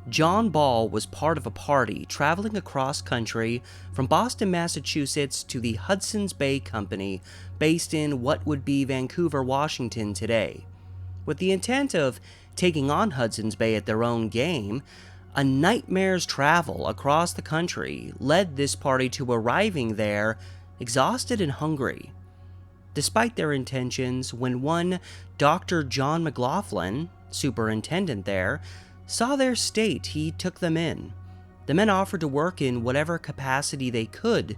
John Ball was part of a party traveling across country from Boston, Massachusetts to the Hudson's Bay Company, based in what would be Vancouver, Washington today. With the intent of taking on Hudson's Bay at their own game, a nightmare's travel across the country led this party to arriving there exhausted and hungry. Despite their intentions, when one Dr. John McLaughlin, superintendent there, saw their state, he took them in. The men offered to work in whatever capacity they could,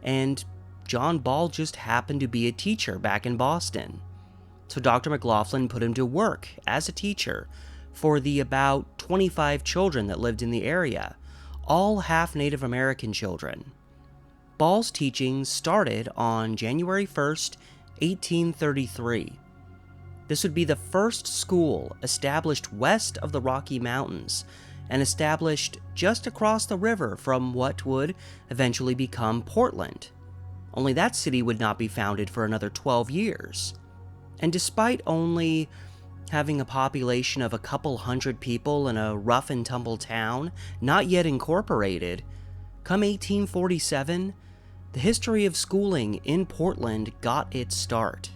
and John Ball just happened to be a teacher back in Boston. So Dr. McLaughlin put him to work as a teacher for the about 25 children that lived in the area, all half Native American children. Ball's teaching started on January 1st, 1833. This would be the first school established west of the Rocky Mountains and established just across the river from what would eventually become Portland. Only that city would not be founded for another 12 years. And despite only having a population of a couple hundred people in a rough and tumble town, not yet incorporated, come 1847, the history of schooling in Portland got its start.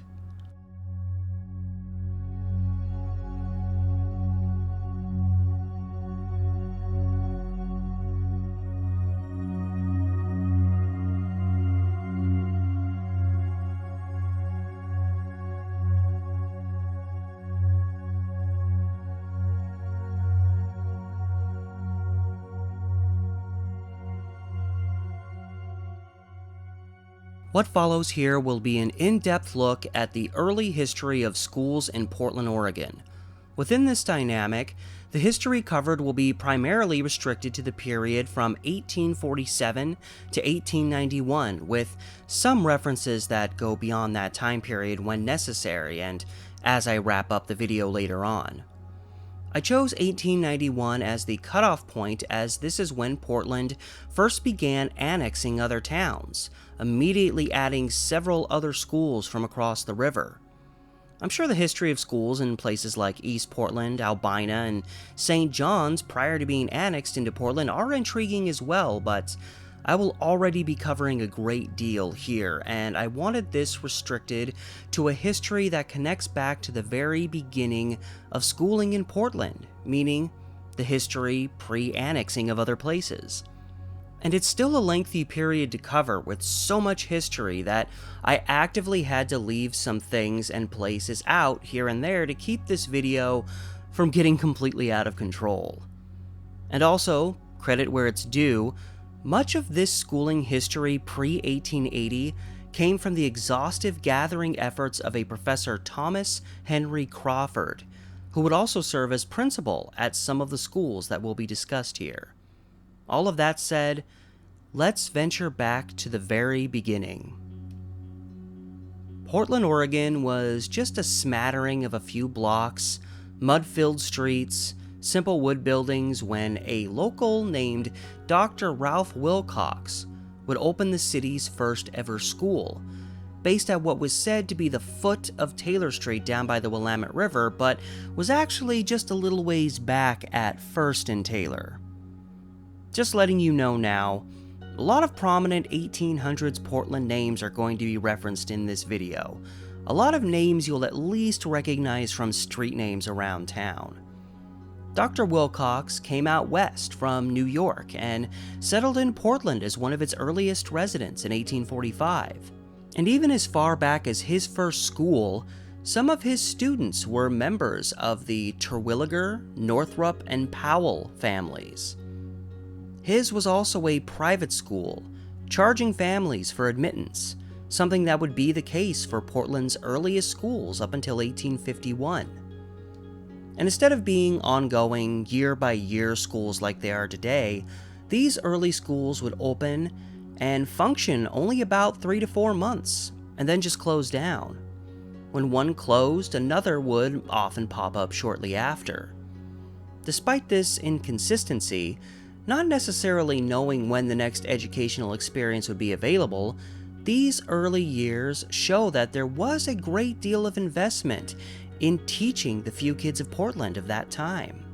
What follows here will be an in-depth look at the early history of schools in Portland, Oregon. Within this dynamic, the history covered will be primarily restricted to the period from 1847 to 1891, with some references that go beyond that time period when necessary, and as I wrap up the video later on. I chose 1891 as the cutoff point, as this is when Portland first began annexing other towns, immediately adding several other schools from across the river. I'm sure the history of schools in places like East Portland, Albina, and St. John's prior to being annexed into Portland are intriguing as well, but I will already be covering a great deal here, and I wanted this restricted to a history that connects back to the very beginning of schooling in Portland, meaning the history pre-annexing of other places. And it's still a lengthy period to cover with so much history that I actively had to leave some things and places out here and there to keep this video from getting completely out of control. And also, credit where it's due, much of this schooling history pre-1880 came from the exhaustive gathering efforts of a Professor Thomas Henry Crawford, who would also serve as principal at some of the schools that will be discussed here. All of that said, let's venture back to the very beginning. Portland, Oregon was just a smattering of a few blocks, mud-filled streets, simple wood buildings when a local named Dr. Ralph Wilcox would open the city's first ever school, based at what was said to be the foot of Taylor Street down by the Willamette River, but was actually just a little ways back at First and Taylor. Just letting you know now, a lot of prominent 1800s Portland names are going to be referenced in this video. A lot of names you'll at least recognize from street names around town. Dr. Wilcox came out west from New York and settled in Portland as one of its earliest residents in 1845. And even as far back as his first school, some of his students were members of the Terwilliger, Northrup, and Powell families. His was also a private school, charging families for admittance, something that would be the case for Portland's earliest schools up until 1851. And instead of being ongoing, year-by-year schools like they are today, these early schools would open and function only about 3 to 4 months, and then just close down. When one closed, another would often pop up shortly after. Despite this inconsistency, not necessarily knowing when the next educational experience would be available, these early years show that there was a great deal of investment in teaching the few kids of Portland of that time.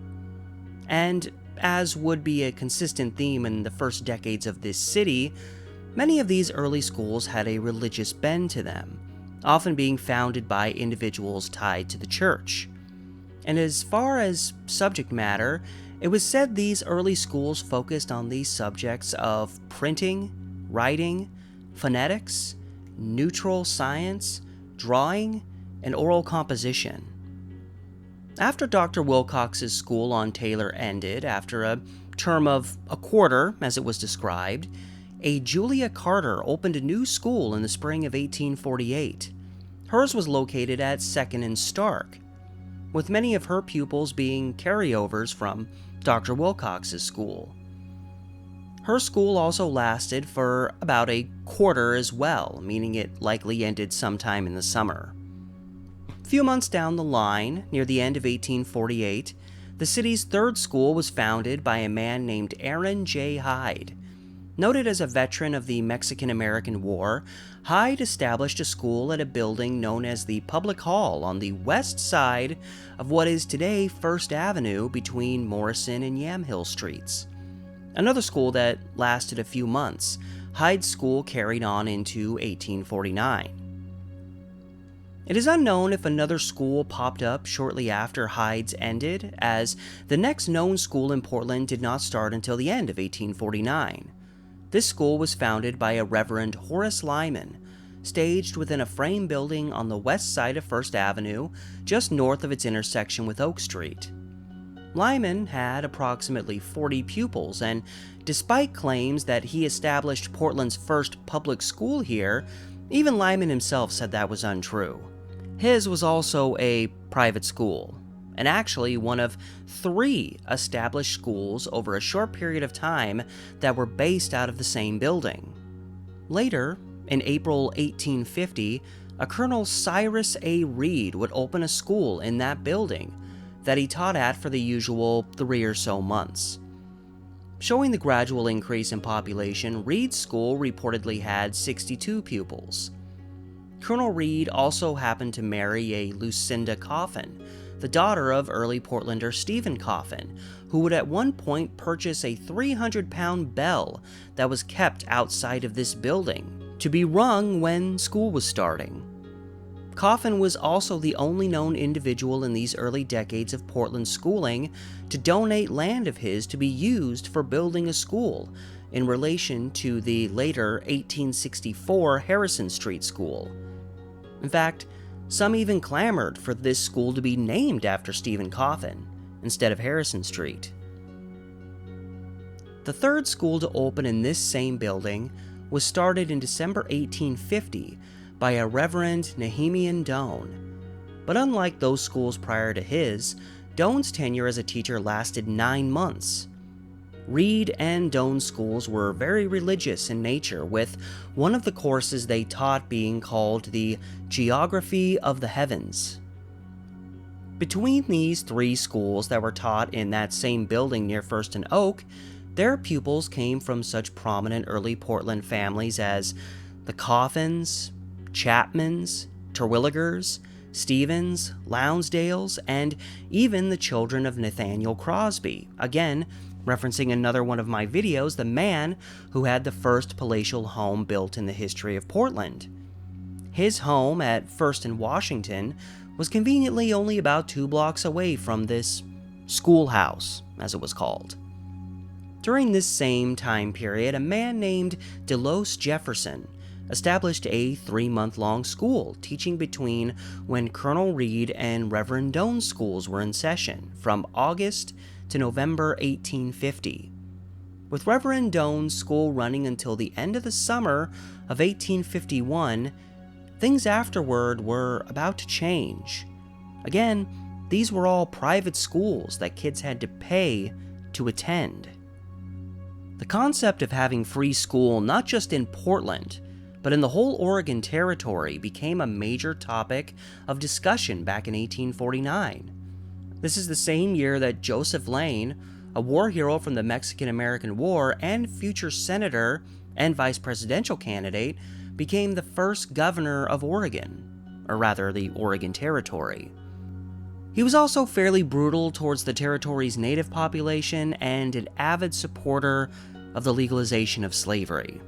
And as would be a consistent theme in the first decades of this city, many of these early schools had a religious bend to them, often being founded by individuals tied to the church. And as far as subject matter, it was said these early schools focused on these subjects of printing, writing, phonetics, neutral science, drawing, and oral composition. After Dr. Wilcox's school on Taylor ended, after a term of a quarter, as it was described, a Julia Carter opened a new school in the spring of 1848. Hers was located at 2nd and Stark, with many of her pupils being carryovers from Dr. Wilcox's school. Her school also lasted for about a quarter as well, meaning it likely ended sometime in the summer. A few months down the line, near the end of 1848, the city's third school was founded by a man named Aaron J. Hyde. Noted as a veteran of the Mexican-American War, Hyde established a school at a building known as the Public Hall on the west side of what is today First Avenue between Morrison and Yamhill Streets. Another school that lasted a few months, Hyde's school carried on into 1849. It is unknown if another school popped up shortly after Hyde's ended, as the next known school in Portland did not start until the end of 1849. This school was founded by a Reverend Horace Lyman, staged within a frame building on the west side of First Avenue, just north of its intersection with Oak Street. Lyman had approximately 40 pupils, and despite claims that he established Portland's first public school here, even Lyman himself said that was untrue. His was also a private school, and actually one of 3 established schools over a short period of time that were based out of the same building. Later, in April 1850, a Colonel Cyrus A. Reed would open a school in that building that he taught at for the usual 3 or so months. Showing the gradual increase in population, Reed's school reportedly had 62 pupils. Colonel Reed also happened to marry a Lucinda Coffin, the daughter of early Portlander Stephen Coffin, who would at one point purchase a 300-pound bell that was kept outside of this building to be rung when school was starting. Coffin was also the only known individual in these early decades of Portland schooling to donate land of his to be used for building a school, in relation to the later 1864 Harrison Street School. In fact, some even clamored for this school to be named after Stephen Coffin, instead of Harrison Street. The third school to open in this same building was started in December 1850 by a Reverend Nehemiah Doane. But unlike those schools prior to his, Doane's tenure as a teacher lasted 9 months. Reed and Doane schools were very religious in nature, with one of the courses they taught being called the Geography of the Heavens. Between these 3 schools that were taught in that same building near First and Oak, their pupils came from such prominent early Portland families as the Coffins, Chapmans, Terwilligers, Stevens, Lounsdales, and even the children of Nathaniel Crosby, again referencing another one of my videos, the man who had the first palatial home built in the history of Portland. His home at First and Washington was conveniently only about 2 blocks away from this schoolhouse, as it was called. During this same time period, a man named Delos Jefferson established a 3-month-long school teaching between when Colonel Reed and Reverend Doane's schools were in session, from August to November 1850, with Reverend Doane's school running until the end of the summer of 1851. Things afterward were about to change. Again, these were all private schools that kids had to pay to attend. The concept of having free school not just in Portland, but in the whole Oregon Territory became a major topic of discussion back in 1849. This is the same year that Joseph Lane, a war hero from the Mexican-American War and future senator and vice presidential candidate, became the first governor of Oregon, or rather the Oregon Territory. He was also fairly brutal towards the territory's native population and an avid supporter of the legalization of slavery.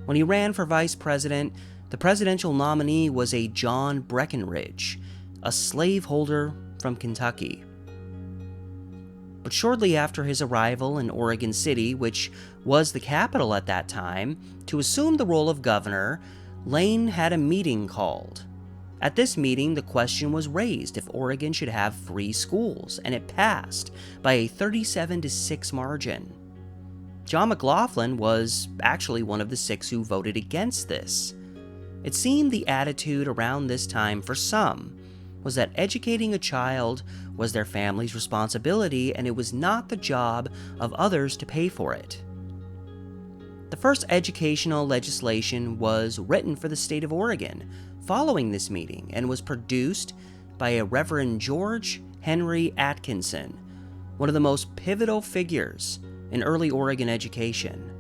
When he ran for vice president, the presidential nominee was a John Breckinridge, a slaveholder from Kentucky. But shortly after his arrival in Oregon City, which was the capital at that time, to assume the role of governor, Lane had a meeting called. At this meeting, the question was raised if Oregon should have free schools, and it passed by a 37-6 margin. John McLaughlin was actually one of the 6 who voted against this. It seemed the attitude around this time for some was that educating a child was their family's responsibility and it was not the job of others to pay for it. The first educational legislation was written for the state of Oregon following this meeting and was produced by a Reverend George Henry Atkinson, one of the most pivotal figures in early Oregon education.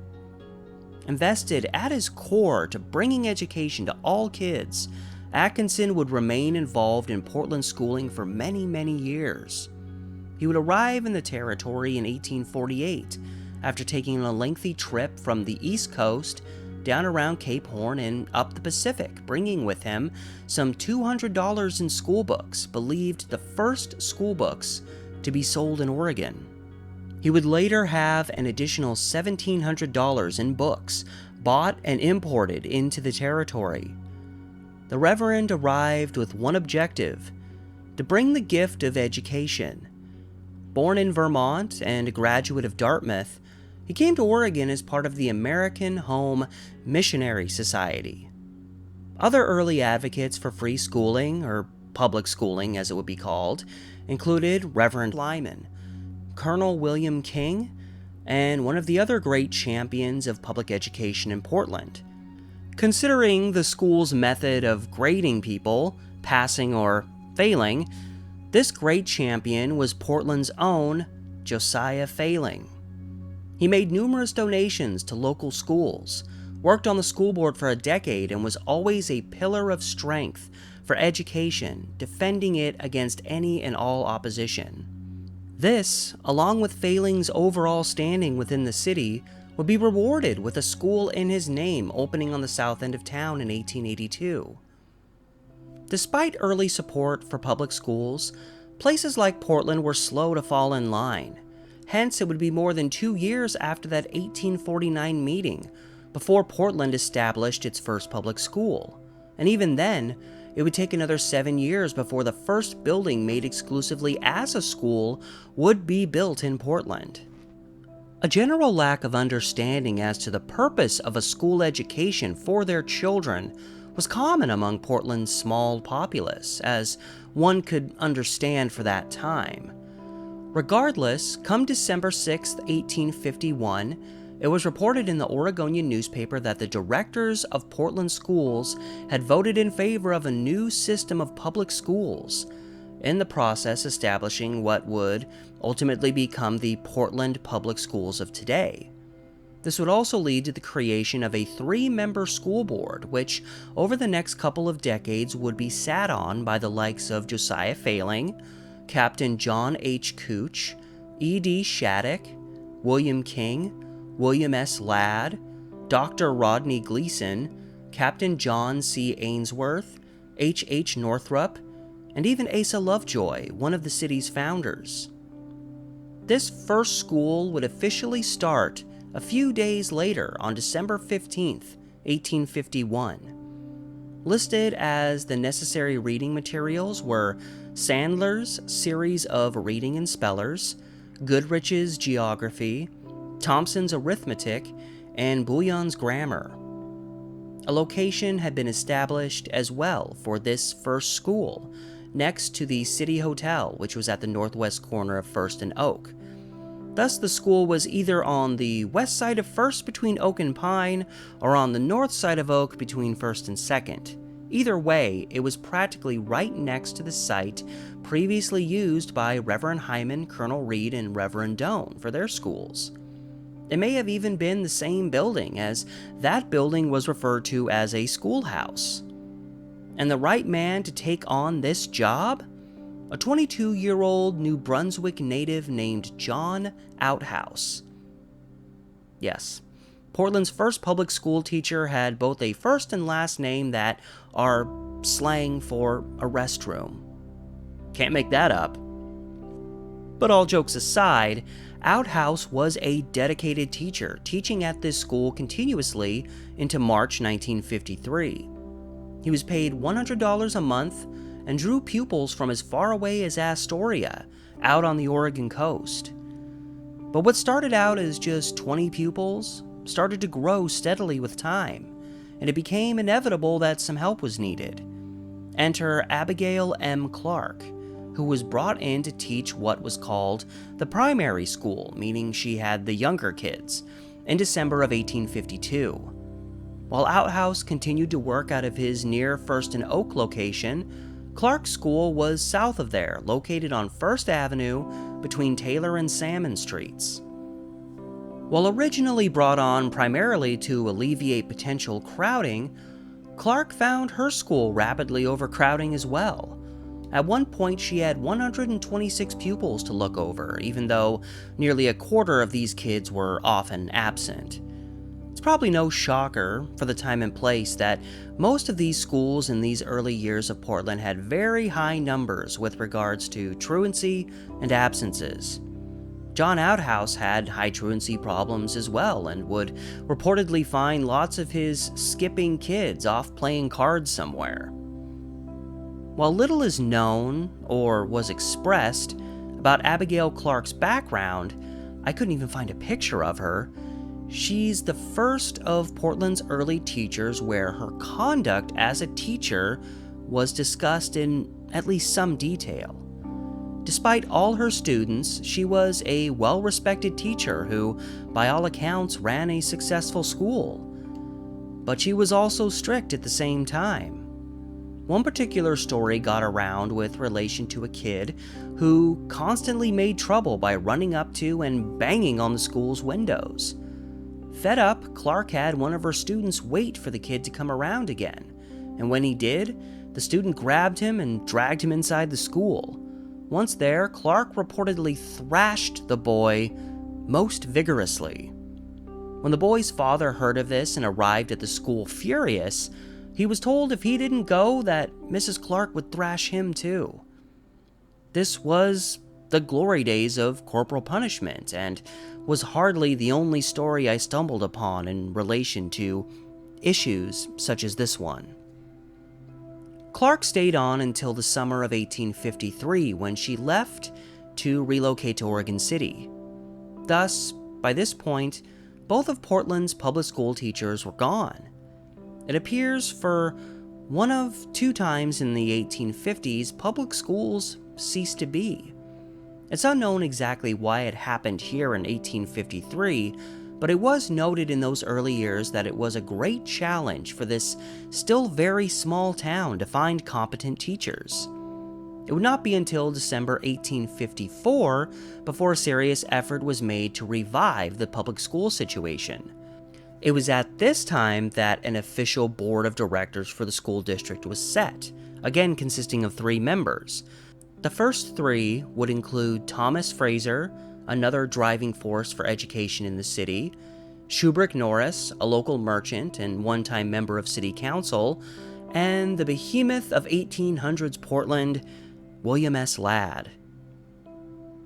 Invested at his core to bringing education to all kids, Atkinson would remain involved in Portland schooling for many, many years. He would arrive in the territory in 1848 after taking a lengthy trip from the East Coast down around Cape Horn and up the Pacific, bringing with him some $200 in school books, believed the first school books to be sold in Oregon. He would later have an additional $1,700 in books bought and imported into the territory. The Reverend arrived with one objective: to bring the gift of education. Born in Vermont and a graduate of Dartmouth, he came to Oregon as part of the American Home Missionary Society. Other early advocates for free schooling, or public schooling as it would be called, included Reverend Lyman, Colonel William King, and one of the other great champions of public education in Portland. Considering the school's method of grading people, passing or failing, this great champion was Portland's own Josiah Failing. He made numerous donations to local schools, worked on the school board for a decade, and was always a pillar of strength for education, defending it against any and all opposition. This, along with Failing's overall standing within the city, would be rewarded with a school in his name opening on the south end of town in 1882. Despite early support for public schools, places like Portland were slow to fall in line. Hence, it would be more than 2 years after that 1849 meeting before Portland established its first public school. And even then, it would take another 7 years before the first building made exclusively as a school would be built in Portland. A general lack of understanding as to the purpose of a school education for their children was common among Portland's small populace, as one could understand for that time. Regardless, come December 6, 1851, it was reported in the Oregonian newspaper that the directors of Portland schools had voted in favor of a new system of public schools, in the process establishing what would ultimately become the Portland Public Schools of today. This would also lead to the creation of a 3-member school board, which over the next couple of decades would be sat on by the likes of Josiah Failing, Captain John H. Couch, E.D. Shattuck, William King, William S. Ladd, Dr. Rodney Gleason, Captain John C. Ainsworth, H. H. Northrup, and even Asa Lovejoy, one of the city's founders. This first school would officially start a few days later on December 15, 1851. Listed as the necessary reading materials were Sandler's series of reading and spellers, Goodrich's geography, Thompson's arithmetic, and Bouillon's grammar. A location had been established as well for this first school, next to the City Hotel, which was at the northwest corner of First and Oak. Thus, the school was either on the west side of First between Oak and Pine, or on the north side of Oak between First and Second. Either way, it was practically right next to the site previously used by Reverend Hyman, Colonel Reed, and Reverend Doane for their schools. It may have even been the same building, as that building was referred to as a schoolhouse. And the right man to take on this job a 22-year-old New Brunswick native named John Outhouse. Yes, Portland's first public school teacher had both a first and last name that are slang for a restroom. Can't make that up. But all jokes aside, Outhouse was a dedicated teacher, teaching at this school continuously into March 1953. He was paid $100 a month and drew pupils from as far away as Astoria, out on the Oregon coast. But what started out as just 20 pupils started to grow steadily with time, and it became inevitable that some help was needed. Enter Abigail M. Clark, who was brought in to teach what was called the primary school, meaning she had the younger kids, in December of 1852. While Outhouse continued to work out of his near First and Oak location, Clark's school was south of there, located on First Avenue between Taylor and Salmon Streets. While originally brought on primarily to alleviate potential crowding, Clark found her school rapidly overcrowding as well. At one point, she had 126 pupils to look over, even though nearly a quarter of these kids were often absent. It's probably no shocker, for the time and place, that most of these schools in these early years of Portland had very high numbers with regards to truancy and absences. John Outhouse had high truancy problems as well, and would reportedly find lots of his skipping kids off playing cards somewhere. While little is known, or was expressed, about Abigail Clark's background, I couldn't even find a picture of her. She's the first of Portland's early teachers where her conduct as a teacher was discussed in at least some detail. Despite all her students, she was a well-respected teacher who, by all accounts, ran a successful school. But she was also strict at the same time. One particular story got around with relation to a kid who constantly made trouble by running up to and banging on the school's windows. Fed up, Clark had one of her students wait for the kid to come around again, and when he did, the student grabbed him and dragged him inside the school. Once there, Clark reportedly thrashed the boy most vigorously. When the boy's father heard of this and arrived at the school furious, he was told if he didn't go that Mrs. Clark would thrash him too. This was the glory days of corporal punishment, and was hardly the only story I stumbled upon in relation to issues such as this one. Clark stayed on until the summer of 1853, when she left to relocate to Oregon City. Thus, by this point, both of Portland's public school teachers were gone. It appears for one of two times in the 1850s, public schools ceased to be. It's unknown exactly why it happened here in 1853, but it was noted in those early years that it was a great challenge for this still very small town to find competent teachers. It would not be until December 1854 before a serious effort was made to revive the public school situation. It was at this time that an official board of directors for the school district was set, again consisting of 3 members. The first 3 would include Thomas Fraser, another driving force for education in the city, Shubrick Norris, a local merchant and one-time member of city council, and the behemoth of 1800s Portland, William S. Ladd.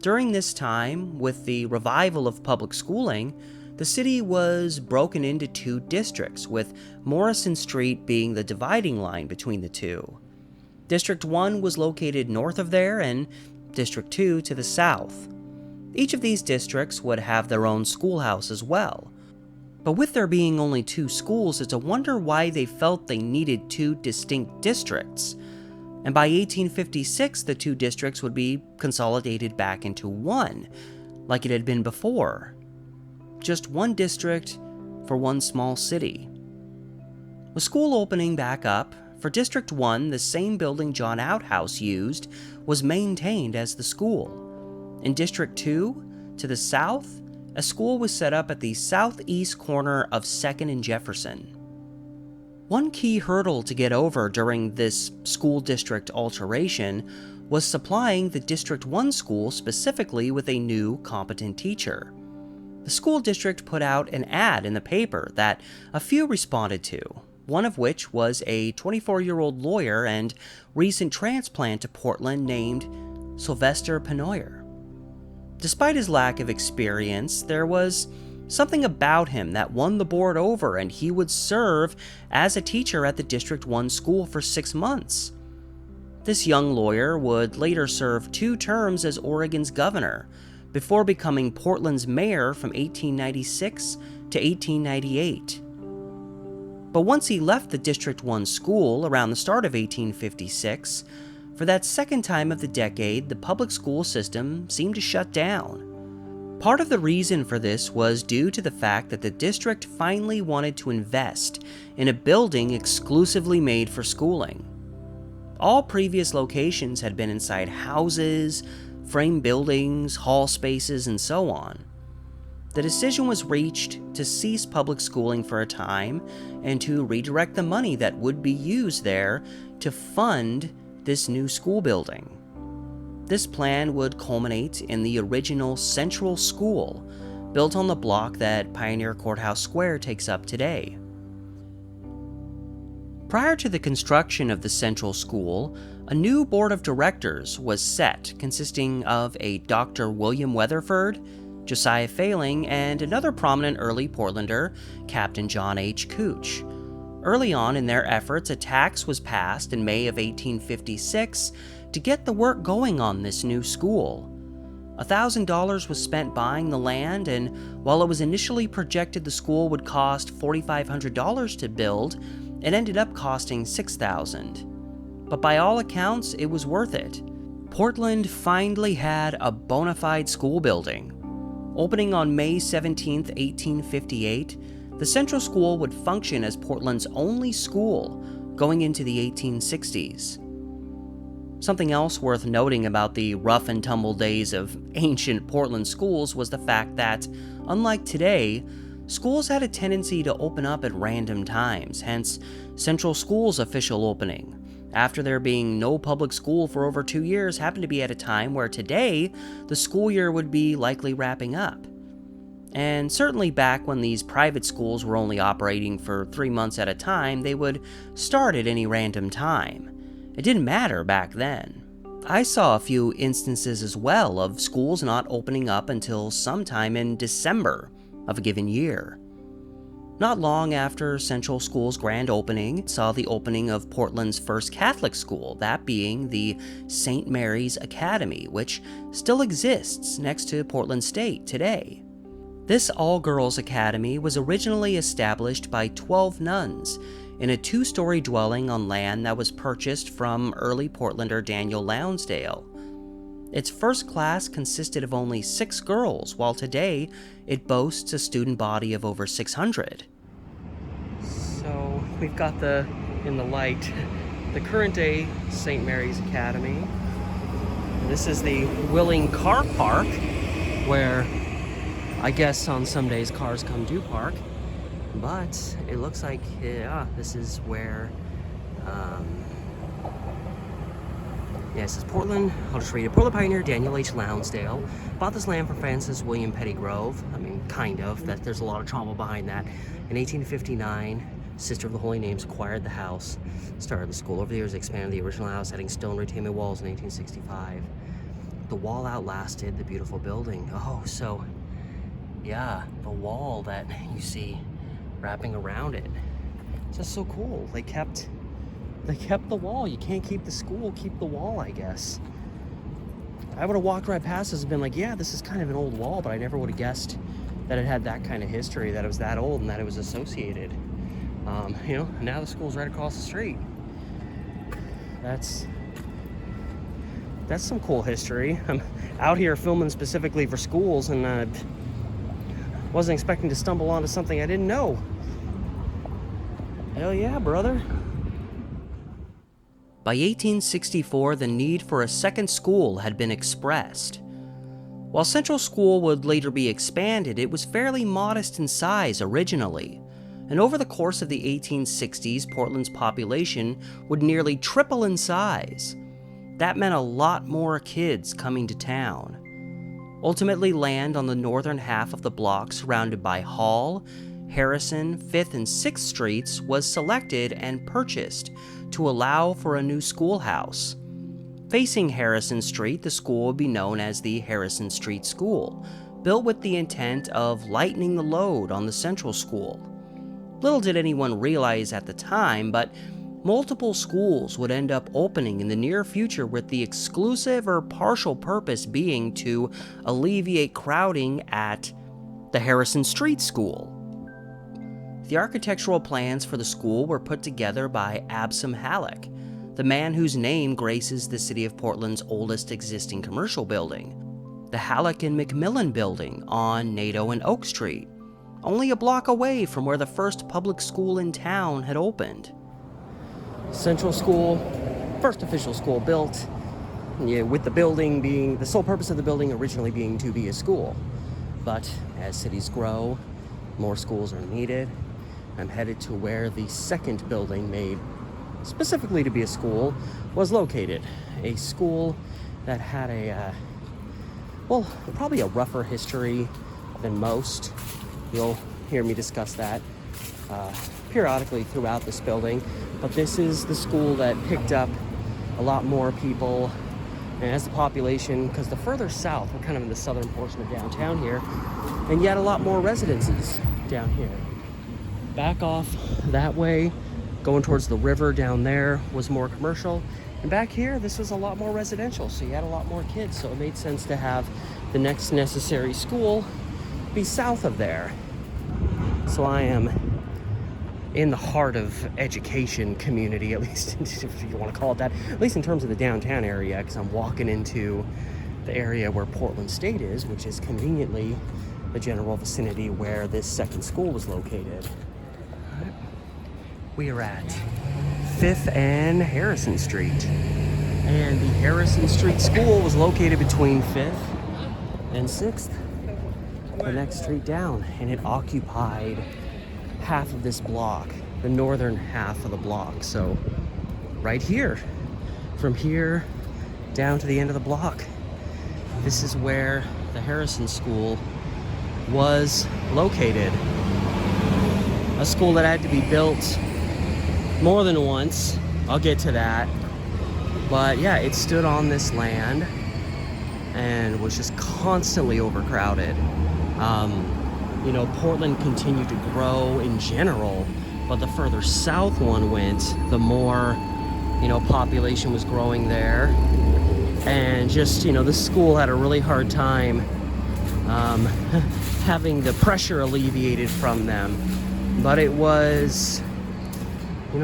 During this time, with the revival of public schooling, the city was broken into 2 districts, with Morrison Street being the dividing line between the two. District 1 was located north of there, and District 2 to the south. Each of these districts would have their own schoolhouse as well. But with there being only 2 schools, it's a wonder why they felt they needed 2 distinct districts. And by 1856, the 2 districts would be consolidated back into one, like it had been before. Just 1 district for 1 small city. With school opening back up, for District 1, the same building John Outhouse used was maintained as the school. In District 2, to the south, a school was set up at the southeast corner of 2nd and Jefferson. One key hurdle to get over during this school district alteration was supplying the District 1 school specifically with a new, competent teacher. The school district put out an ad in the paper that a few responded to, one of which was a 24-year-old lawyer and recent transplant to Portland named Sylvester Penoyer. Despite his lack of experience, there was something about him that won the board over, and he would serve as a teacher at the District 1 school for 6 months. This young lawyer would later serve 2 terms as Oregon's governor, before becoming Portland's mayor from 1896 to 1898. But once he left the District 1 school around the start of 1856, for that second time of the decade, the public school system seemed to shut down. Part of the reason for this was due to the fact that the district finally wanted to invest in a building exclusively made for schooling. All previous locations had been inside houses, frame buildings, hall spaces, and so on. The decision was reached to cease public schooling for a time and to redirect the money that would be used there to fund this new school building. This plan would culminate in the original Central School, built on the block that Pioneer Courthouse Square takes up today. Prior to the construction of the Central School, a new board of directors was set, consisting of a Dr. William Weatherford, Josiah Failing, and another prominent early Portlander, Captain John H. Couch. Early on in their efforts, a tax was passed in May of 1856 to get the work going on this new school. $1,000 was spent buying the land, and while it was initially projected the school would cost $4,500 to build, it ended up costing $6,000. But by all accounts, it was worth it. Portland finally had a bona fide school building. Opening on May 17, 1858, the Central School would function as Portland's only school going into the 1860s. Something else worth noting about the rough and tumble days of ancient Portland schools was the fact that, unlike today, schools had a tendency to open up at random times, hence Central School's official opening, after there being no public school for over 2 years, happened to be at a time where today the school year would be likely wrapping up. And certainly back when these private schools were only operating for 3 months at a time, they would start at any random time. It didn't matter back then. I saw a few instances as well of schools not opening up until sometime in December of a given year. Not long after Central School's grand opening, it saw the opening of Portland's first Catholic school, that being the St. Mary's Academy, which still exists next to Portland State today. This all-girls academy was originally established by 12 nuns in a 2-story dwelling on land that was purchased from early Portlander Daniel Lounsdale. Its first class consisted of only 6 girls, while today it boasts a student body of over 600. So we've got in the light, the current day St. Mary's Academy. This is the Willing Car Park, where I guess on some days cars come to park, but it looks like, this is where, this is Portland. I'll just read it. Portland pioneer Daniel H. Lounsdale bought this land from Francis William Pettygrove. I mean, kind of. There's a lot of trauma behind that. In 1859, Sister of the Holy Names acquired the house, started the school. Over the years, expanded the original house, adding stone retaining walls in 1865. The wall outlasted the beautiful building. Oh, so, yeah, the wall that you see wrapping around it. It's just so cool. They kept the wall. You can't keep the school, keep the wall, I guess. I would have walked right past this and been like, yeah, this is kind of an old wall, but I never would have guessed that it had that kind of history, that it was that old and that it was associated. Now the school's right across the street. That's some cool history. I'm out here filming specifically for schools, and wasn't expecting to stumble onto something I didn't know. Hell yeah, brother. By 1864, the need for a second school had been expressed. While Central School would later be expanded, it was fairly modest in size originally. And over the course of the 1860s, Portland's population would nearly triple in size. That meant a lot more kids coming to town. Ultimately, land on the northern half of the block surrounded by Hall, Harrison, 5th, and 6th Streets was selected and purchased to allow for a new schoolhouse. Facing Harrison Street, the school would be known as the Harrison Street School, built with the intent of lightening the load on the central school. Little did anyone realize at the time, but multiple schools would end up opening in the near future with the exclusive or partial purpose being to alleviate crowding at the Harrison Street School. The architectural plans for the school were put together by Absalom Halleck, the man whose name graces the city of Portland's oldest existing commercial building, the Halleck and McMillan Building on Nadeau and Oak Street, only a block away from where the first public school in town had opened. Central School, first official school built, with the building being, the sole purpose of the building originally being to be a school. But as cities grow, more schools are needed. I'm headed to where the second building made specifically to be a school was located. A school that had probably a rougher history than most. You'll hear me discuss that periodically throughout this building, but this is the school that picked up a lot more people, and as the population, because the further south, we're kind of in the southern portion of downtown here, and yet a lot more residences down here. Back off that way, going towards the river down there was more commercial, and back here this was a lot more residential, so you had a lot more kids, so it made sense to have the next necessary school be south of there. So I am in the heart of education community, at least if you want to call it that, at least in terms of the downtown area, because I'm walking into the area where Portland State is, which is conveniently the general vicinity where this second school was located. We are at 5th and Harrison Street, and the Harrison Street School was located between 5th and 6th, the next street down, and it occupied half of this block, the northern half of the block. So right here, from here down to the end of the block, this is where the Harrison School was located. A school that had to be built more than once. I'll get to that. But yeah, it stood on this land and was just constantly overcrowded. Portland continued to grow in general, but the further south one went, the more, population was growing there. And just, the school had a really hard time having the pressure alleviated from them. But it was,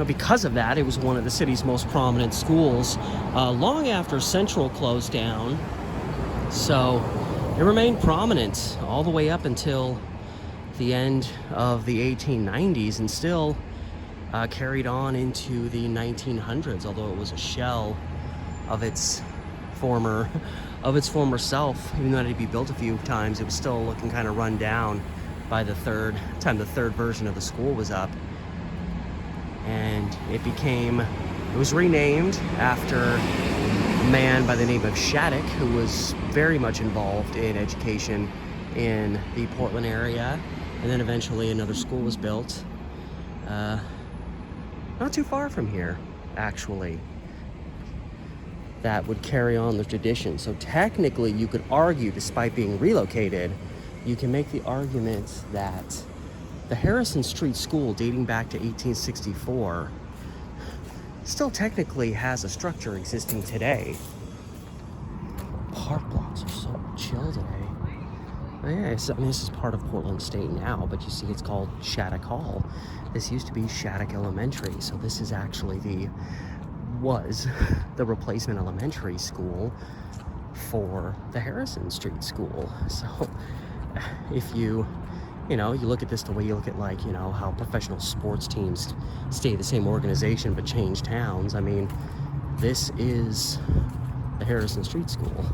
because of that, it was one of the city's most prominent schools long after Central closed down. So it remained prominent all the way up until the end of the 1890s, and still carried on into the 1900s, although it was a shell of its former self. Even though it had to be built a few times, it was still looking kind of run down by the third version of the school was up. And it was renamed after a man by the name of Shattuck, who was very much involved in education in the Portland area. And then eventually another school was built, not too far from here, actually, that would carry on the tradition. So technically you could argue, despite being relocated, you can make the argument that the Harrison Street School, dating back to 1864, still technically has a structure existing today. Park blocks are so chill today. Yeah, this is part of Portland State now, but you see it's called Shattuck Hall. This used to be Shattuck Elementary, so this is actually was the replacement elementary school for the Harrison Street School. So if you look at this the way you look at how professional sports teams stay the same organization but change towns, I mean, this is the Harrison Street School,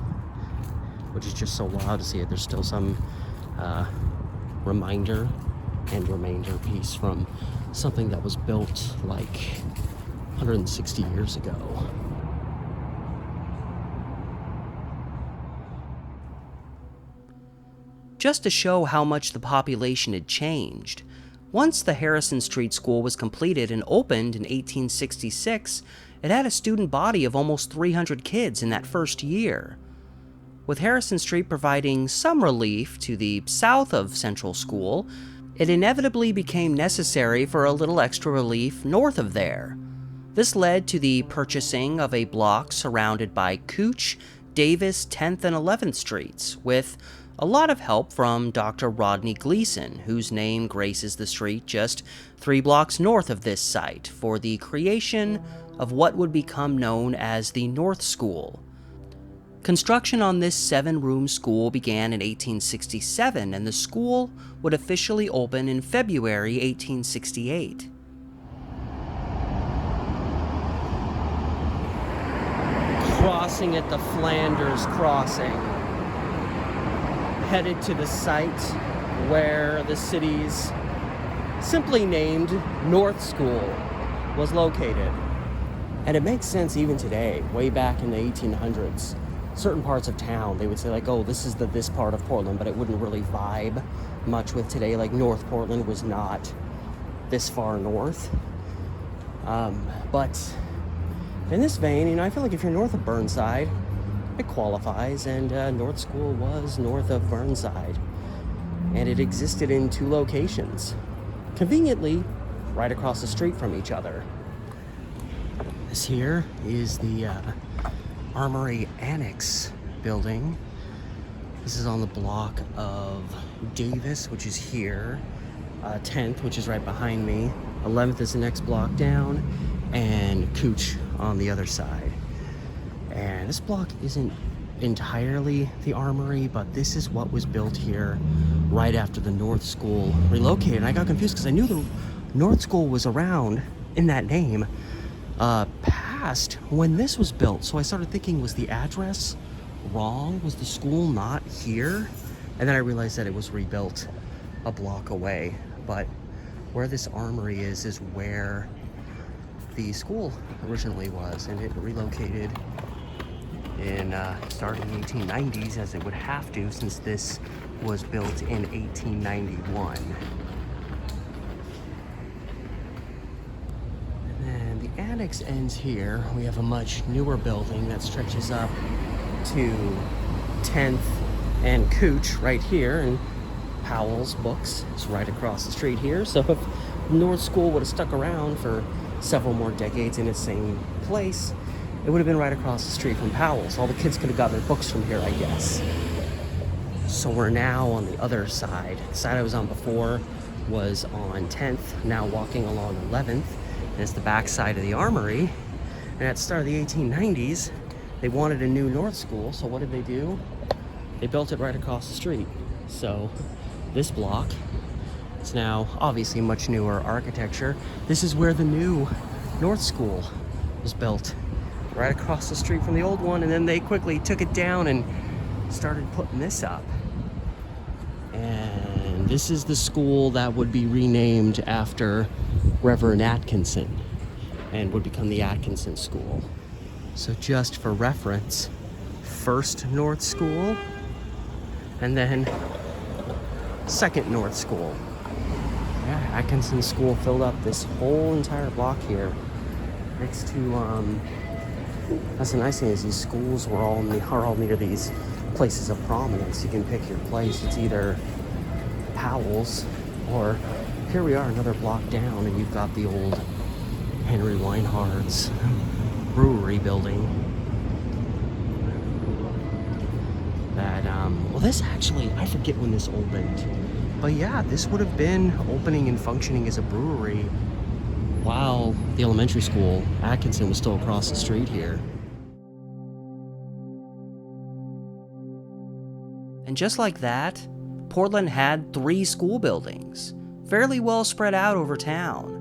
which is just so wild to see it. There's still some reminder and remainder piece from something that was built like 160 years ago. Just to show how much the population had changed, once the Harrison Street School was completed and opened in 1866, it had a student body of almost 300 kids in that first year. With Harrison Street providing some relief to the south of Central School, it inevitably became necessary for a little extra relief north of there. This led to the purchasing of a block surrounded by Couch, Davis, 10th and 11th Streets, with a lot of help from Dr. Rodney Gleason, whose name graces the street just 3 blocks north of this site, for the creation of what would become known as the North School. Construction on this 7-room school began in 1867, and the school would officially open in February 1868. Crossing at the Flanders Crossing, headed to the site where the city's simply named North School was located. And it makes sense even today, way back in the 1800s. Certain parts of town, they would say like, oh, this is this part of Portland, but it wouldn't really vibe much with today. Like North Portland was not this far north. But in this vein, I feel like if you're north of Burnside, it qualifies, and North School was north of Burnside. And it existed in 2 locations, conveniently right across the street from each other. This here is the Armory Annex building. This is on the block of Davis, which is here, 10th, which is right behind me, 11th is the next block down, and Couch on the other side. And this block isn't entirely the Armory, but this is what was built here right after the North School relocated. And I got confused because I knew the North School was around in that name past when this was built. So I started thinking, was the address wrong? Was the school not here? And then I realized that it was rebuilt a block away. But where this Armory is where the school originally was, and it relocated in starting in the 1890s, as it would have to, since this was built in 1891. And then the annex ends here. We have a much newer building that stretches up to 10th and Couch right here, and Powell's Books is right across the street here. So if North School would have stuck around for several more decades in its same place, it would have been right across the street from Powell's. All the kids could have got their books from here, I guess. So we're now on the other side. The side I was on before was on 10th, now walking along 11th, and it's the back side of the Armory. And at the start of the 1890s, they wanted a new North School, so what did they do? They built it right across the street. So this block, it's now obviously much newer architecture. This is where the new North School was built, right across the street from the old one, and then they quickly took it down and started putting this up. And this is the school that would be renamed after Reverend Atkinson and would become the Atkinson School. So just for reference, first North School, and then second North School. Yeah, Atkinson School filled up this whole entire block here. Next to, that's the nice thing, is these schools are all near these places of prominence. You can pick your place. It's either Powell's, or here we are another block down, and you've got the old Henry Weinhard's brewery building. That, well, this actually, I forget when this opened, but yeah, this would have been opening and functioning as a brewery while the elementary school, Atkinson, was still across the street here. And just like that, Portland had 3 school buildings, fairly well spread out over town.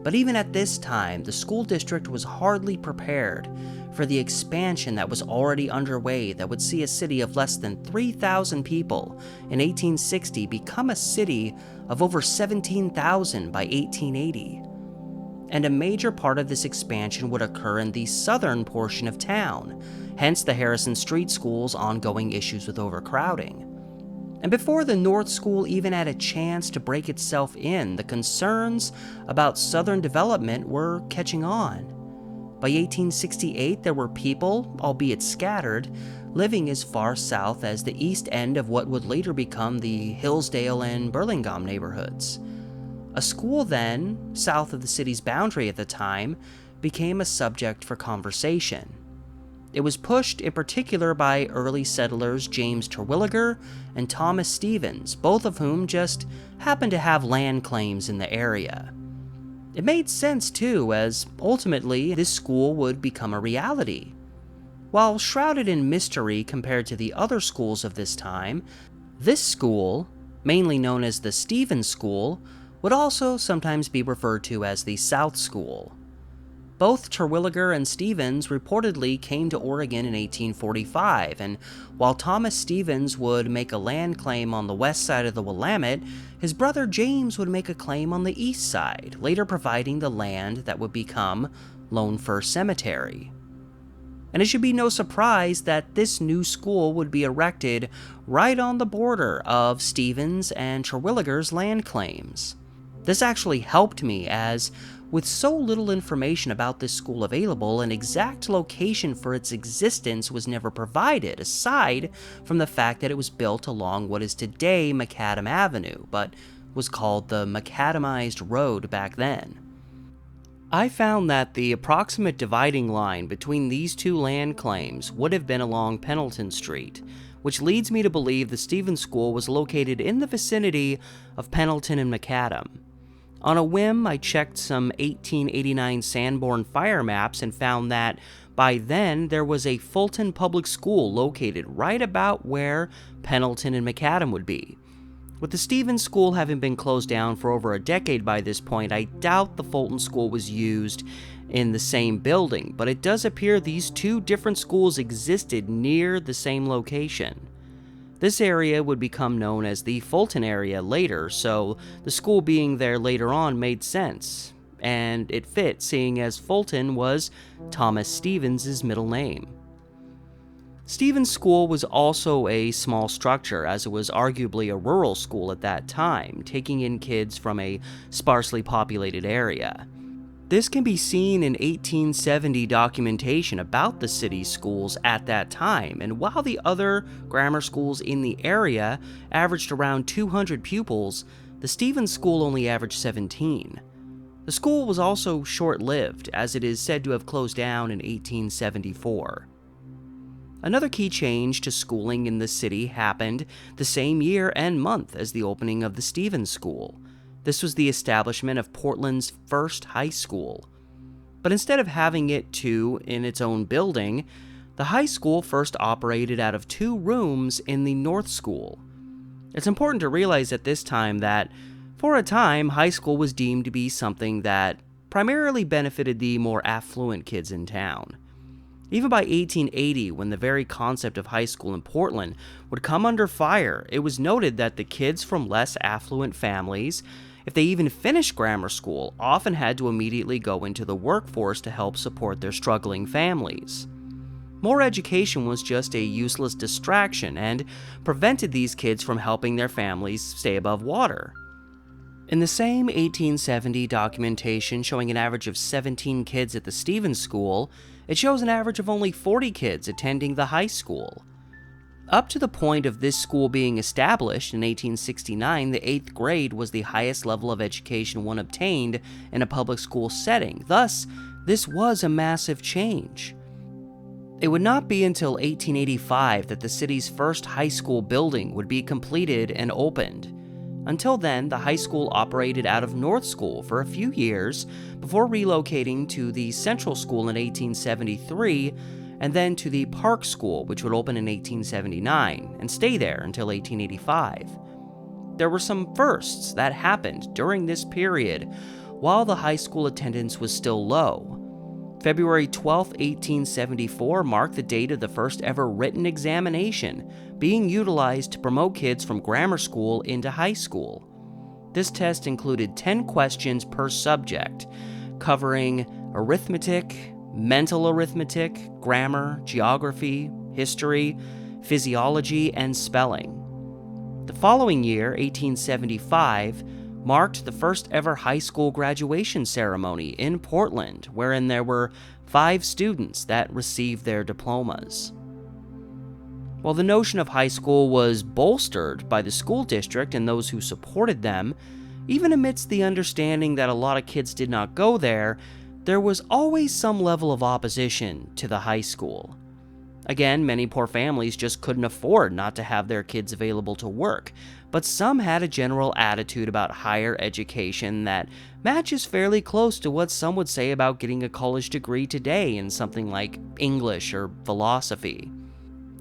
But even at this time, the school district was hardly prepared for the expansion that was already underway that would see a city of less than 3,000 people in 1860 become a city of over 17,000 by 1880. And a major part of this expansion would occur in the southern portion of town, hence the Harrison Street School's ongoing issues with overcrowding. And before the North School even had a chance to break itself in, the concerns about southern development were catching on. By 1868, there were people, albeit scattered, living as far south as the east end of what would later become the Hillsdale and Burlingame neighborhoods. A school then, south of the city's boundary at the time, became a subject for conversation. It was pushed in particular by early settlers James Terwilliger and Thomas Stevens, both of whom just happened to have land claims in the area. It made sense too, as ultimately this school would become a reality. While shrouded in mystery compared to the other schools of this time, this school, mainly known as the Stevens School, would also sometimes be referred to as the South School. Both Terwilliger and Stevens reportedly came to Oregon in 1845, and while Thomas Stevens would make a land claim on the west side of the Willamette, his brother James would make a claim on the east side, later providing the land that would become Lone Fir Cemetery. And it should be no surprise that this new school would be erected right on the border of Stevens and Terwilliger's land claims. This actually helped me, as with so little information about this school available, an exact location for its existence was never provided, aside from the fact that it was built along what is today Macadam Avenue, but was called the Macadamized Road back then. I found that the approximate dividing line between these two land claims would have been along Pendleton Street, which leads me to believe the Stevens School was located in the vicinity of Pendleton and Macadam. On a whim, I checked some 1889 Sanborn fire maps and found that by then there was a Fulton Public School located right about where Pendleton and Macadam would be. With the Stevens School having been closed down for over a decade by this point, I doubt the Fulton School was used in the same building, but it does appear these two different schools existed near the same location. This area would become known as the Fulton area later, so the school being there later on made sense, and it fit seeing as Fulton was Thomas Stevens' middle name. Stevens School was also a small structure, as it was arguably a rural school at that time, taking in kids from a sparsely populated area. This can be seen in 1870 documentation about the city's schools at that time, and while the other grammar schools in the area averaged around 200 pupils, the Stevens School only averaged 17. The school was also short-lived, as it is said to have closed down in 1874. Another key change to schooling in the city happened the same year and month as the opening of the Stevens School. This was the establishment of Portland's first high school. But instead of having it two in its own building, the high school first operated out of 2 rooms in the North School. It's important to realize at this time that, for a time, high school was deemed to be something that primarily benefited the more affluent kids in town. Even by 1880, when the very concept of high school in Portland would come under fire, it was noted that the kids from less affluent families, if they even finished grammar school, often had to immediately go into the workforce to help support their struggling families. More education was just a useless distraction and prevented these kids from helping their families stay above water. In the same 1870 documentation showing an average of 17 kids at the Stevens School, it shows an average of only 40 kids attending the high school. Up to the point of this school being established in 1869, the 8th grade was the highest level of education one obtained in a public school setting. Thus, this was a massive change. It would not be until 1885 that the city's first high school building would be completed and opened. Until then, the high school operated out of North School for a few years before relocating to the Central School in 1873 and then to the Park School, which would open in 1879 and stay there until 1885. There were some firsts that happened during this period while the high school attendance was still low. February 12, 1874 marked the date of the first ever written examination being utilized to promote kids from grammar school into high school. This test included 10 questions per subject, covering arithmetic, mental arithmetic, grammar, geography, history, physiology, and spelling. The following year, 1875, marked the first ever high school graduation ceremony in Portland, wherein there were 5 students that received their diplomas. While the notion of high school was bolstered by the school district and those who supported them, even amidst the understanding that a lot of kids did not go there was always some level of opposition to the high school. Again, many poor families just couldn't afford not to have their kids available to work, but some had a general attitude about higher education that matches fairly close to what some would say about getting a college degree today in something like English or philosophy.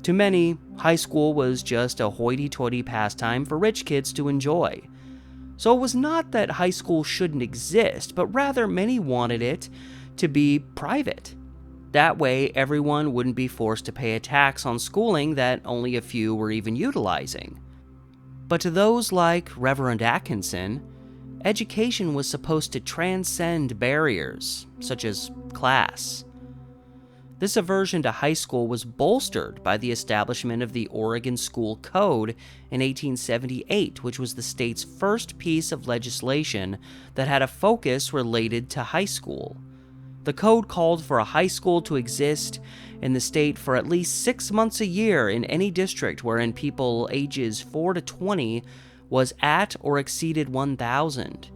To many, high school was just a hoity-toity pastime for rich kids to enjoy. So it was not that high school shouldn't exist, but rather many wanted it to be private. That way, everyone wouldn't be forced to pay a tax on schooling that only a few were even utilizing. But to those like Reverend Atkinson, education was supposed to transcend barriers, such as class. This aversion to high school was bolstered by the establishment of the Oregon School Code in 1878, which was the state's first piece of legislation that had a focus related to high school. The code called for a high school to exist in the state for at least 6 months a year in any district wherein people ages 4 to 20 was at or exceeded 1,000.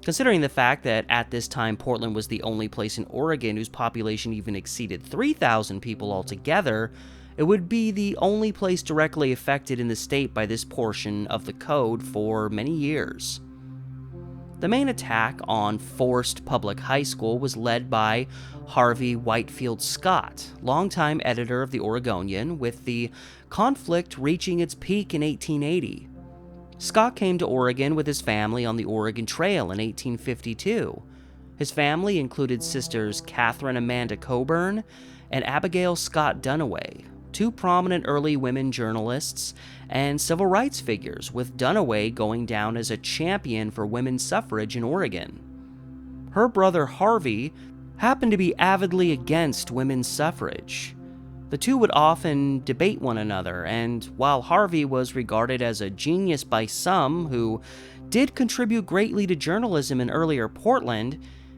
Considering the fact that at this time Portland was the only place in Oregon whose population even exceeded 3,000 people altogether, it would be the only place directly affected in the state by this portion of the code for many years. The main attack on forced public high school was led by Harvey Whitefield Scott, longtime editor of the Oregonian, with the conflict reaching its peak in 1880. Scott came to Oregon with his family on the Oregon Trail in 1852. His family included sisters Catherine Amanda Coburn and Abigail Scott Dunaway, 2 prominent early women journalists and civil rights figures, with Dunaway going down as a champion for women's suffrage in Oregon. Her brother Harvey happened to be avidly against women's suffrage. The two would often debate one another, and while Harvey was regarded as a genius by some who did contribute greatly to journalism in earlier Portland,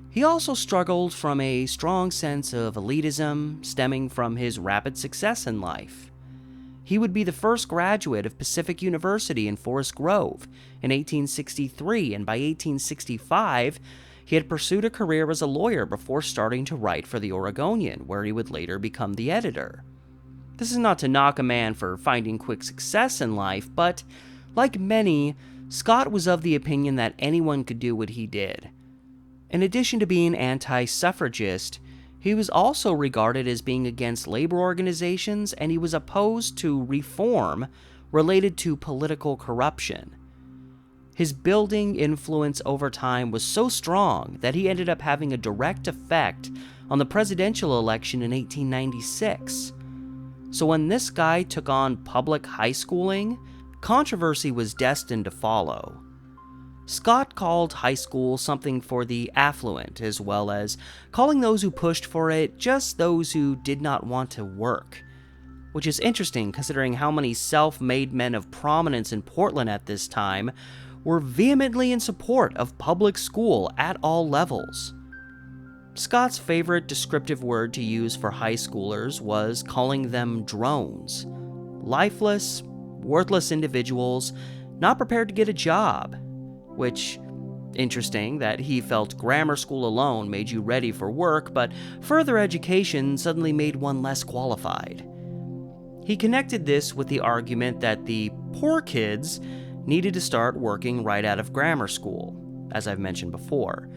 he also struggled from a strong sense of elitism stemming from his rapid success in life. He would be the first graduate of Pacific University in Forest Grove in 1863, and by 1865, he had pursued a career as a lawyer before starting to write for the Oregonian, where he would later become the editor. This is not to knock a man for finding quick success in life, but, like many, Scott was of the opinion that anyone could do what he did. In addition to being anti-suffragist, he was also regarded as being against labor organizations, and he was opposed to reform related to political corruption. His building influence over time was so strong that he ended up having a direct effect on the presidential election in 1896. So when this guy took on public high schooling, controversy was destined to follow. Scott called high school something for the affluent, as well as calling those who pushed for it just those who did not want to work. Which is interesting considering how many self-made men of prominence in Portland at this time were vehemently in support of public school at all levels. Scott's favorite descriptive word to use for high schoolers was calling them drones. Lifeless, worthless individuals not prepared to get a job. Which, interesting that he felt grammar school alone made you ready for work, but further education suddenly made one less qualified. He connected this with the argument that the poor kids needed to start working right out of grammar school, as I've mentioned before.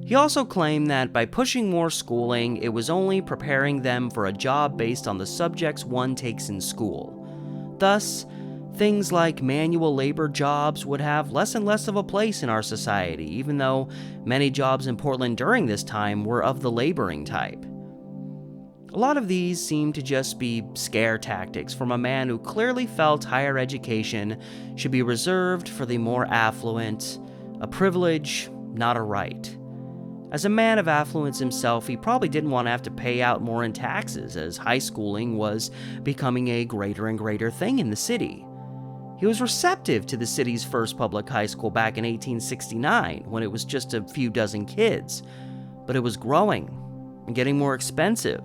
He also claimed that by pushing more schooling, it was only preparing them for a job based on the subjects one takes in school. Thus, things like manual labor jobs would have less and less of a place in our society, even though many jobs in Portland during this time were of the laboring type. A lot of these seem to just be scare tactics from a man who clearly felt higher education should be reserved for the more affluent, a privilege, not a right. As a man of affluence himself, he probably didn't want to have to pay out more in taxes, as high schooling was becoming a greater and greater thing in the city. He was receptive to the city's first public high school back in 1869, when it was just a few dozen kids, but it was growing and getting more expensive.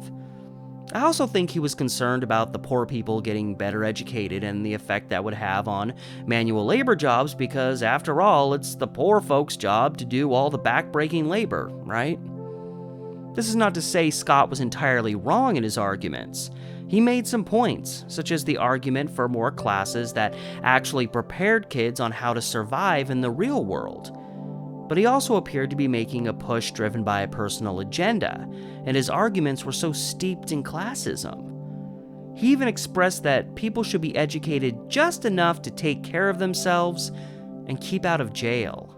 I also think he was concerned about the poor people getting better educated and the effect that would have on manual labor jobs because, after all, it's the poor folks' job to do all the back-breaking labor, right? This is not to say Scott was entirely wrong in his arguments. He made some points, such as the argument for more classes that actually prepared kids on how to survive in the real world. But he also appeared to be making a push driven by a personal agenda, and his arguments were so steeped in classism. He even expressed that people should be educated just enough to take care of themselves and keep out of jail.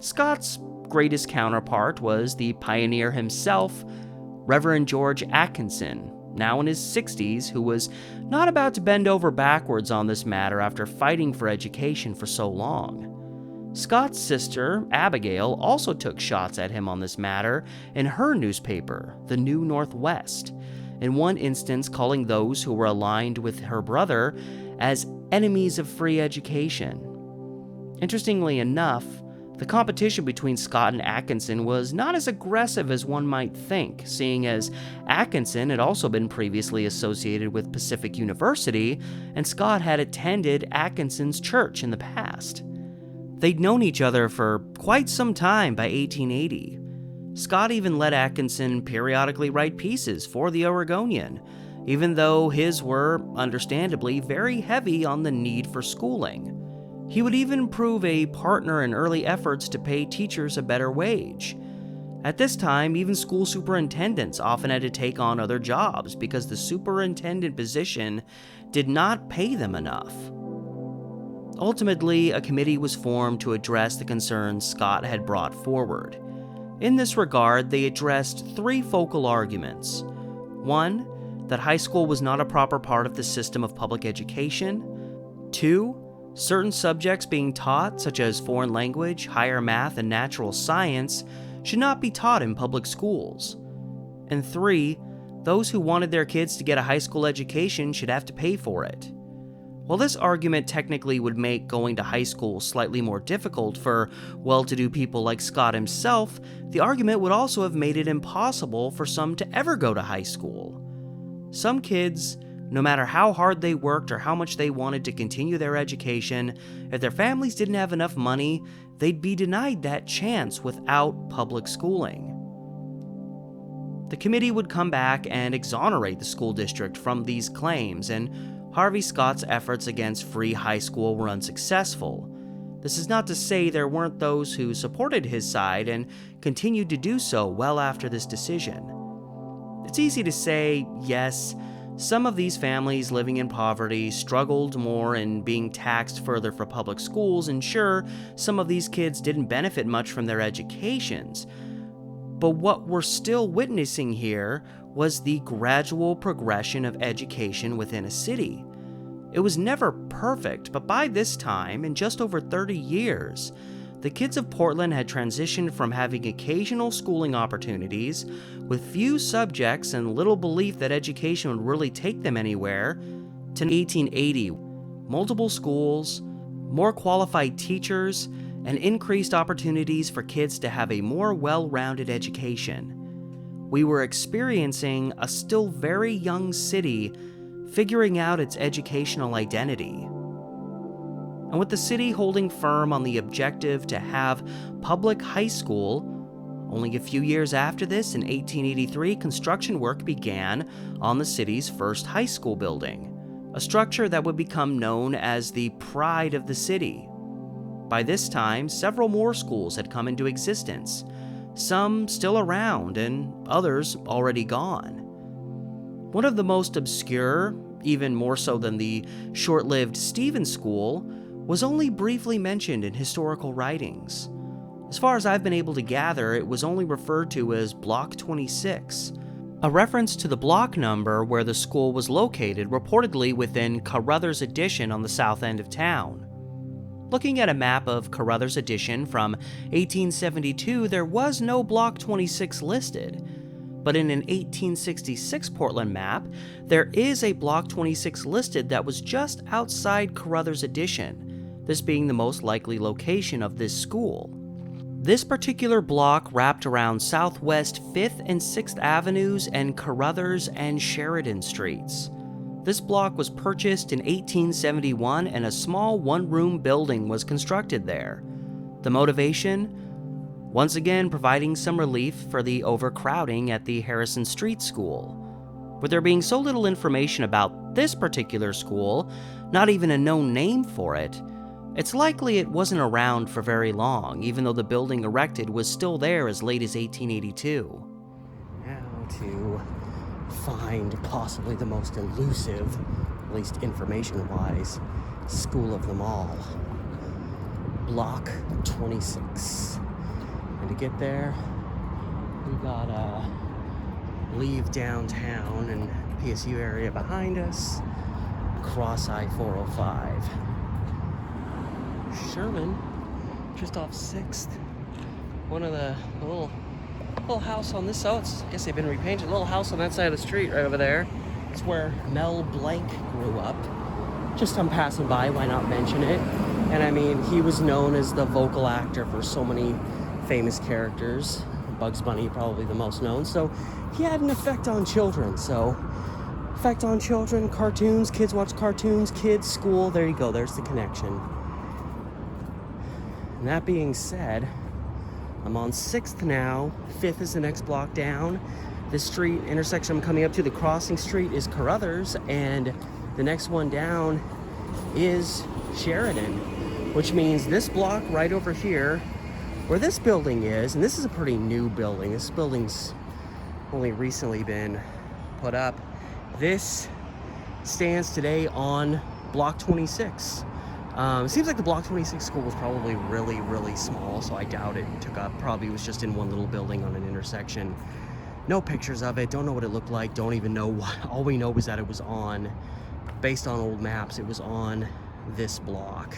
Scott's greatest counterpart was the pioneer himself, Reverend George Atkinson, now in his 60s, who was not about to bend over backwards on this matter after fighting for education for so long. Scott's sister, Abigail, also took shots at him on this matter in her newspaper, The New Northwest, in one instance calling those who were aligned with her brother as enemies of free education. Interestingly enough, the competition between Scott and Atkinson was not as aggressive as one might think, seeing as Atkinson had also been previously associated with Pacific University, and Scott had attended Atkinson's church in the past. They'd known each other for quite some time by 1880. Scott even let Atkinson periodically write pieces for the Oregonian, even though his were, understandably, very heavy on the need for schooling. He would even prove a partner in early efforts to pay teachers a better wage. At this time, even school superintendents often had to take on other jobs because the superintendent position did not pay them enough. Ultimately, a committee was formed to address the concerns Scott had brought forward. In this regard, they addressed three focal arguments. One, that high school was not a proper part of the system of public education. Two, certain subjects being taught, such as foreign language, higher math, and natural science, should not be taught in public schools. And three, those who wanted their kids to get a high school education should have to pay for it. While this argument technically would make going to high school slightly more difficult for well-to-do people like Scott himself, the argument would also have made it impossible for some to ever go to high school. Some kids, no matter how hard they worked or how much they wanted to continue their education, if their families didn't have enough money, they'd be denied that chance without public schooling. The committee would come back and exonerate the school district from these claims, and Harvey Scott's efforts against free high school were unsuccessful. This is not to say there weren't those who supported his side and continued to do so well after this decision. It's easy to say, yes, some of these families living in poverty struggled more in being taxed further for public schools, and sure, some of these kids didn't benefit much from their educations. But what we're still witnessing here was the gradual progression of education within a city. It was never perfect, but by this time, in just over 30 years, the kids of Portland had transitioned from having occasional schooling opportunities, with few subjects and little belief that education would really take them anywhere, to 1880, multiple schools, more qualified teachers, and increased opportunities for kids to have a more well-rounded education. We were experiencing a still very young city figuring out its educational identity. And with the city holding firm on the objective to have public high school, only a few years after this, in 1883, construction work began on the city's first high school building, a structure that would become known as the pride of the city. By this time, several more schools had come into existence, some still around and others already gone. One of the most obscure, even more so than the short-lived Stevens School, was only briefly mentioned in historical writings. As far as I've been able to gather, it was only referred to as Block 26, a reference to the block number where the school was located, reportedly within Carruthers Addition on the south end of town. Looking at a map of Carruthers Addition from 1872, there was no Block 26 listed, but in an 1866 Portland map, there is a Block 26 listed that was just outside Carruthers Addition, this being the most likely location of this school. This particular block wrapped around Southwest 5th and 6th Avenues and Carruthers and Sheridan Streets. This block was purchased in 1871 and a small one-room building was constructed there. The motivation? Once again, providing some relief for the overcrowding at the Harrison Street School. With there being so little information about this particular school, not even a known name for it, it's likely it wasn't around for very long, even though the building erected was still there as late as 1882. Now to find possibly the most elusive, at least information-wise, school of them all. Block 26. And to get there, we gotta leave downtown and PSU area behind us, cross I-405. Sherman, just off 6th. One of the little house on this side, I guess they've been repainted. A little house on that side of the street right over there. It's where Mel Blanc grew up. Just I'm passing by, why not mention it? And I mean, he was known as the vocal actor for so many famous characters. Bugs Bunny, probably the most known. So he had an effect on children. So effect on children, cartoons, kids watch cartoons, kids, school. There you go, there's the connection. And that being said, I'm on 6th now. 5th is the next block down. This street intersection I'm coming up to, the crossing street, is Carruthers, and the next one down is Sheridan, which means this block right over here, where this building is, and this is a pretty new building. This building's only recently been put up. This stands today on Block 26. It seems like the Block 26 school was probably really, really small, so I doubt it took up. Probably was just in one little building on an intersection. No pictures of it, don't know what it looked like, don't even know what. All we know is that it was on, based on old maps, it was on this block.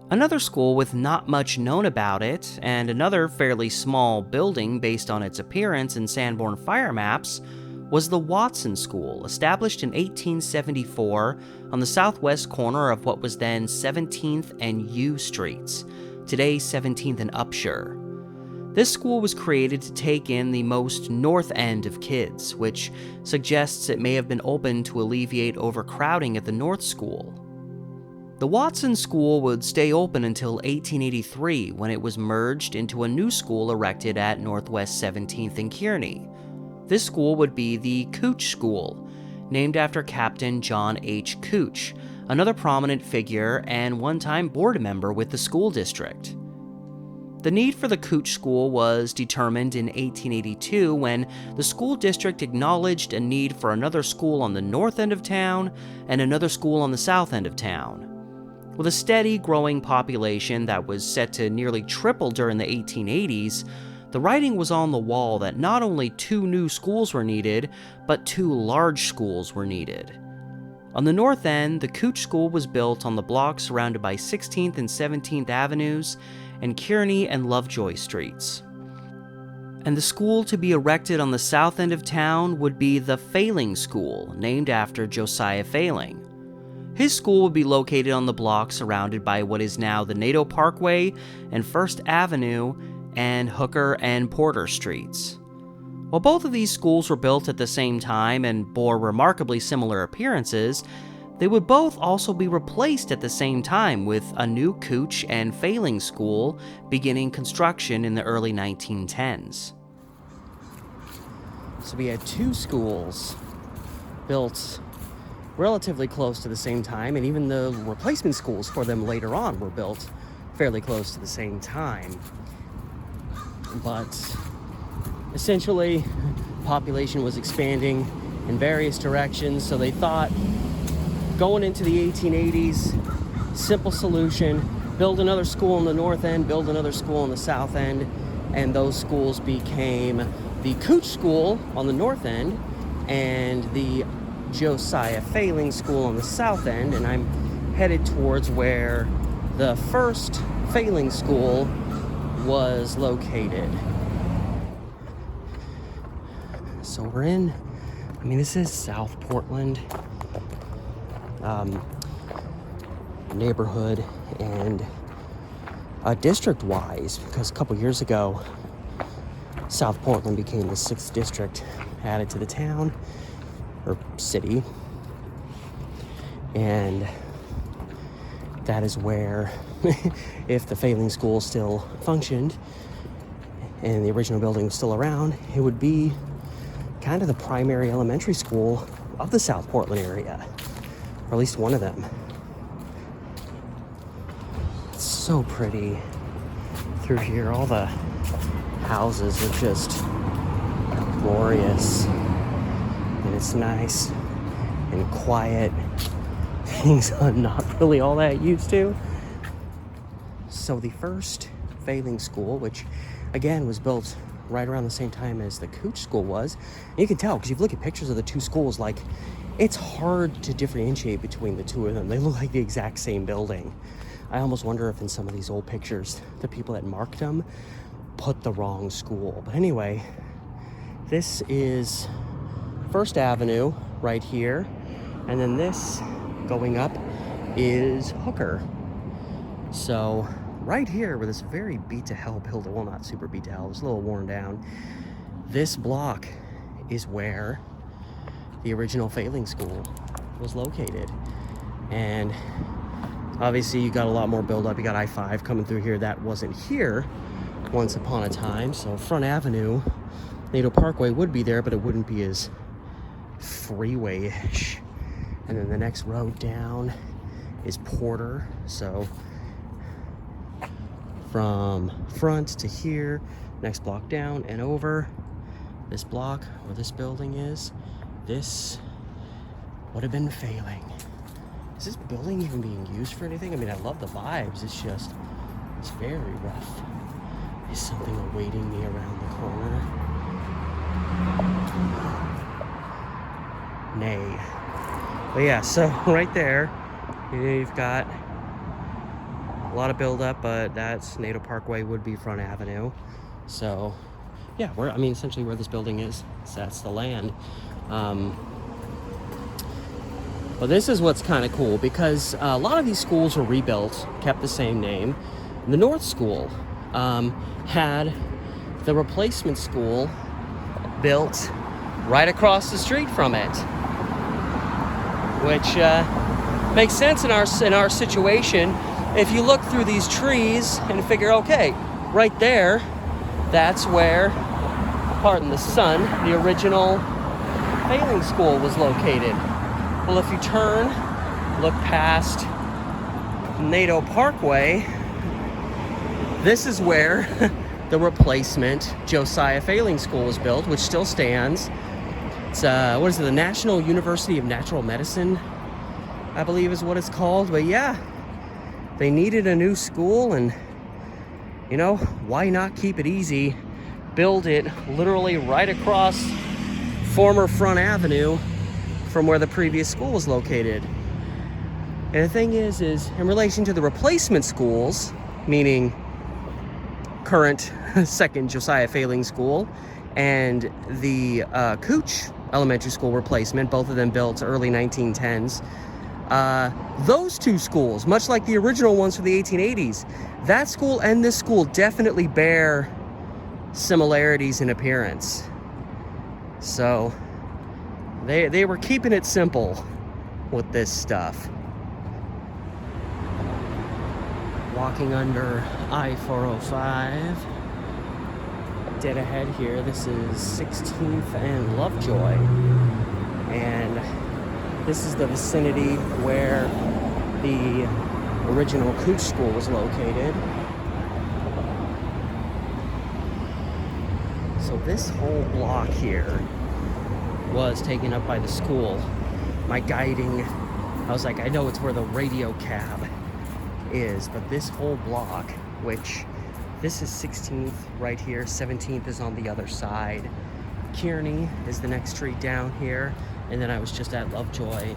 Another school with not much known about it, and another fairly small building based on its appearance in Sanborn fire maps, was the Watson School, established in 1874 on the southwest corner of what was then 17th and U Streets, today 17th and Upshur. This school was created to take in the most north end of kids, which suggests it may have been open to alleviate overcrowding at the North School. The Watson School would stay open until 1883, when it was merged into a new school erected at Northwest 17th and Kearney. This school would be the Couch School, named after Captain John H. Couch, another prominent figure and one-time board member with the school district. The need for the Couch School was determined in 1882 when the school district acknowledged a need for another school on the north end of town and another school on the south end of town. With a steady growing population that was set to nearly triple during the 1880s, the writing was on the wall that not only 2 new schools were needed, but 2 large schools were needed. On the north end, the Couch School was built on the block surrounded by 16th and 17th Avenues and Kearney and Lovejoy Streets. And the school to be erected on the south end of town would be the Failing School, named after Josiah Failing. His school would be located on the block surrounded by what is now the Nadeau Parkway and First Avenue and Hooker and Porter Streets. While both of these schools were built at the same time and bore remarkably similar appearances, they would both also be replaced at the same time with a new Couch and Failing School beginning construction in the early 1910s. So we had 2 schools built relatively close to the same time, and even the replacement schools for them later on were built fairly close to the same time. But essentially, population was expanding in various directions, so they thought going into the 1880s, simple solution, build another school in the north end, build another school in the south end, and those schools became the Cooch School on the north end and the Josiah Failing School on the south end. And I'm headed towards where the first Failing School was located. So we're in, this is South Portland neighborhood, and district-wise, because a couple years ago, South Portland became the 6th district added to the town, or city, and that is where, if the Failing School still functioned, and the original building was still around, it would be kind of the primary elementary school of the South Portland area, or at least one of them. It's so pretty through here. All the houses are just glorious, and it's nice and quiet. Things I'm not really all that used to. So the first Failing School, which again was built right around the same time as the Cooch School was, and you can tell because you look at pictures of the two schools, like, it's hard to differentiate between the two of them. They look like the exact same building. I almost wonder if in some of these old pictures, the people that marked them put the wrong school. But anyway, this is First Avenue right here, and then this going up is Hooker. So right here, where this very beat to hell building, well, not super beat to hell, it's a little worn down, this block is where the original Failing School was located. And obviously you got a lot more buildup. You got I-5 coming through here. That wasn't here once upon a time. So Front Avenue, Nato Parkway would be there, but it wouldn't be as freeway-ish. And then the next road down is Porter. So from Front to here, next block down and over, this block where this building is, this would have been Failing. Is this building even being used for anything? I love the vibes. It's very rough. There's something awaiting me around the corner. Nay. But yeah, so right there, you've got a lot of buildup, but that's Nato Parkway would be Front Avenue. So yeah, essentially where this building is, so that's the land. But this is what's kind of cool, because a lot of these schools were rebuilt, kept the same name. The North School had the replacement school built right across the street from it, which makes sense in our situation. If you look through these trees and figure, okay, right there, that's where, pardon the sun, the original Failing School was located. Well, if you turn, look past Nato Parkway, this is where the replacement Josiah Failing School was built, which still stands. It's, the National University of Natural Medicine, I believe is what it's called. But yeah, they needed a new school, and, why not keep it easy? Build it literally right across former Front Avenue from where the previous school was located. And the thing is in relation to the replacement schools, meaning current second Josiah Failing School and the Cooch Elementary School replacement, both of them built early 1910s, those two schools, much like the original ones from the 1880s, that school and this school definitely bear similarities in appearance. So they were keeping it simple with this stuff. Walking under I-405. Dead ahead here, this is 16th and Lovejoy. And this is the vicinity where the original Cooch School was located. So this whole block here was taken up by the school. My guiding, I was like, I know it's where the radio cab is, but this whole block, which this is 16th right here, 17th is on the other side. Kearney is the next street down here, and then I was just at Lovejoy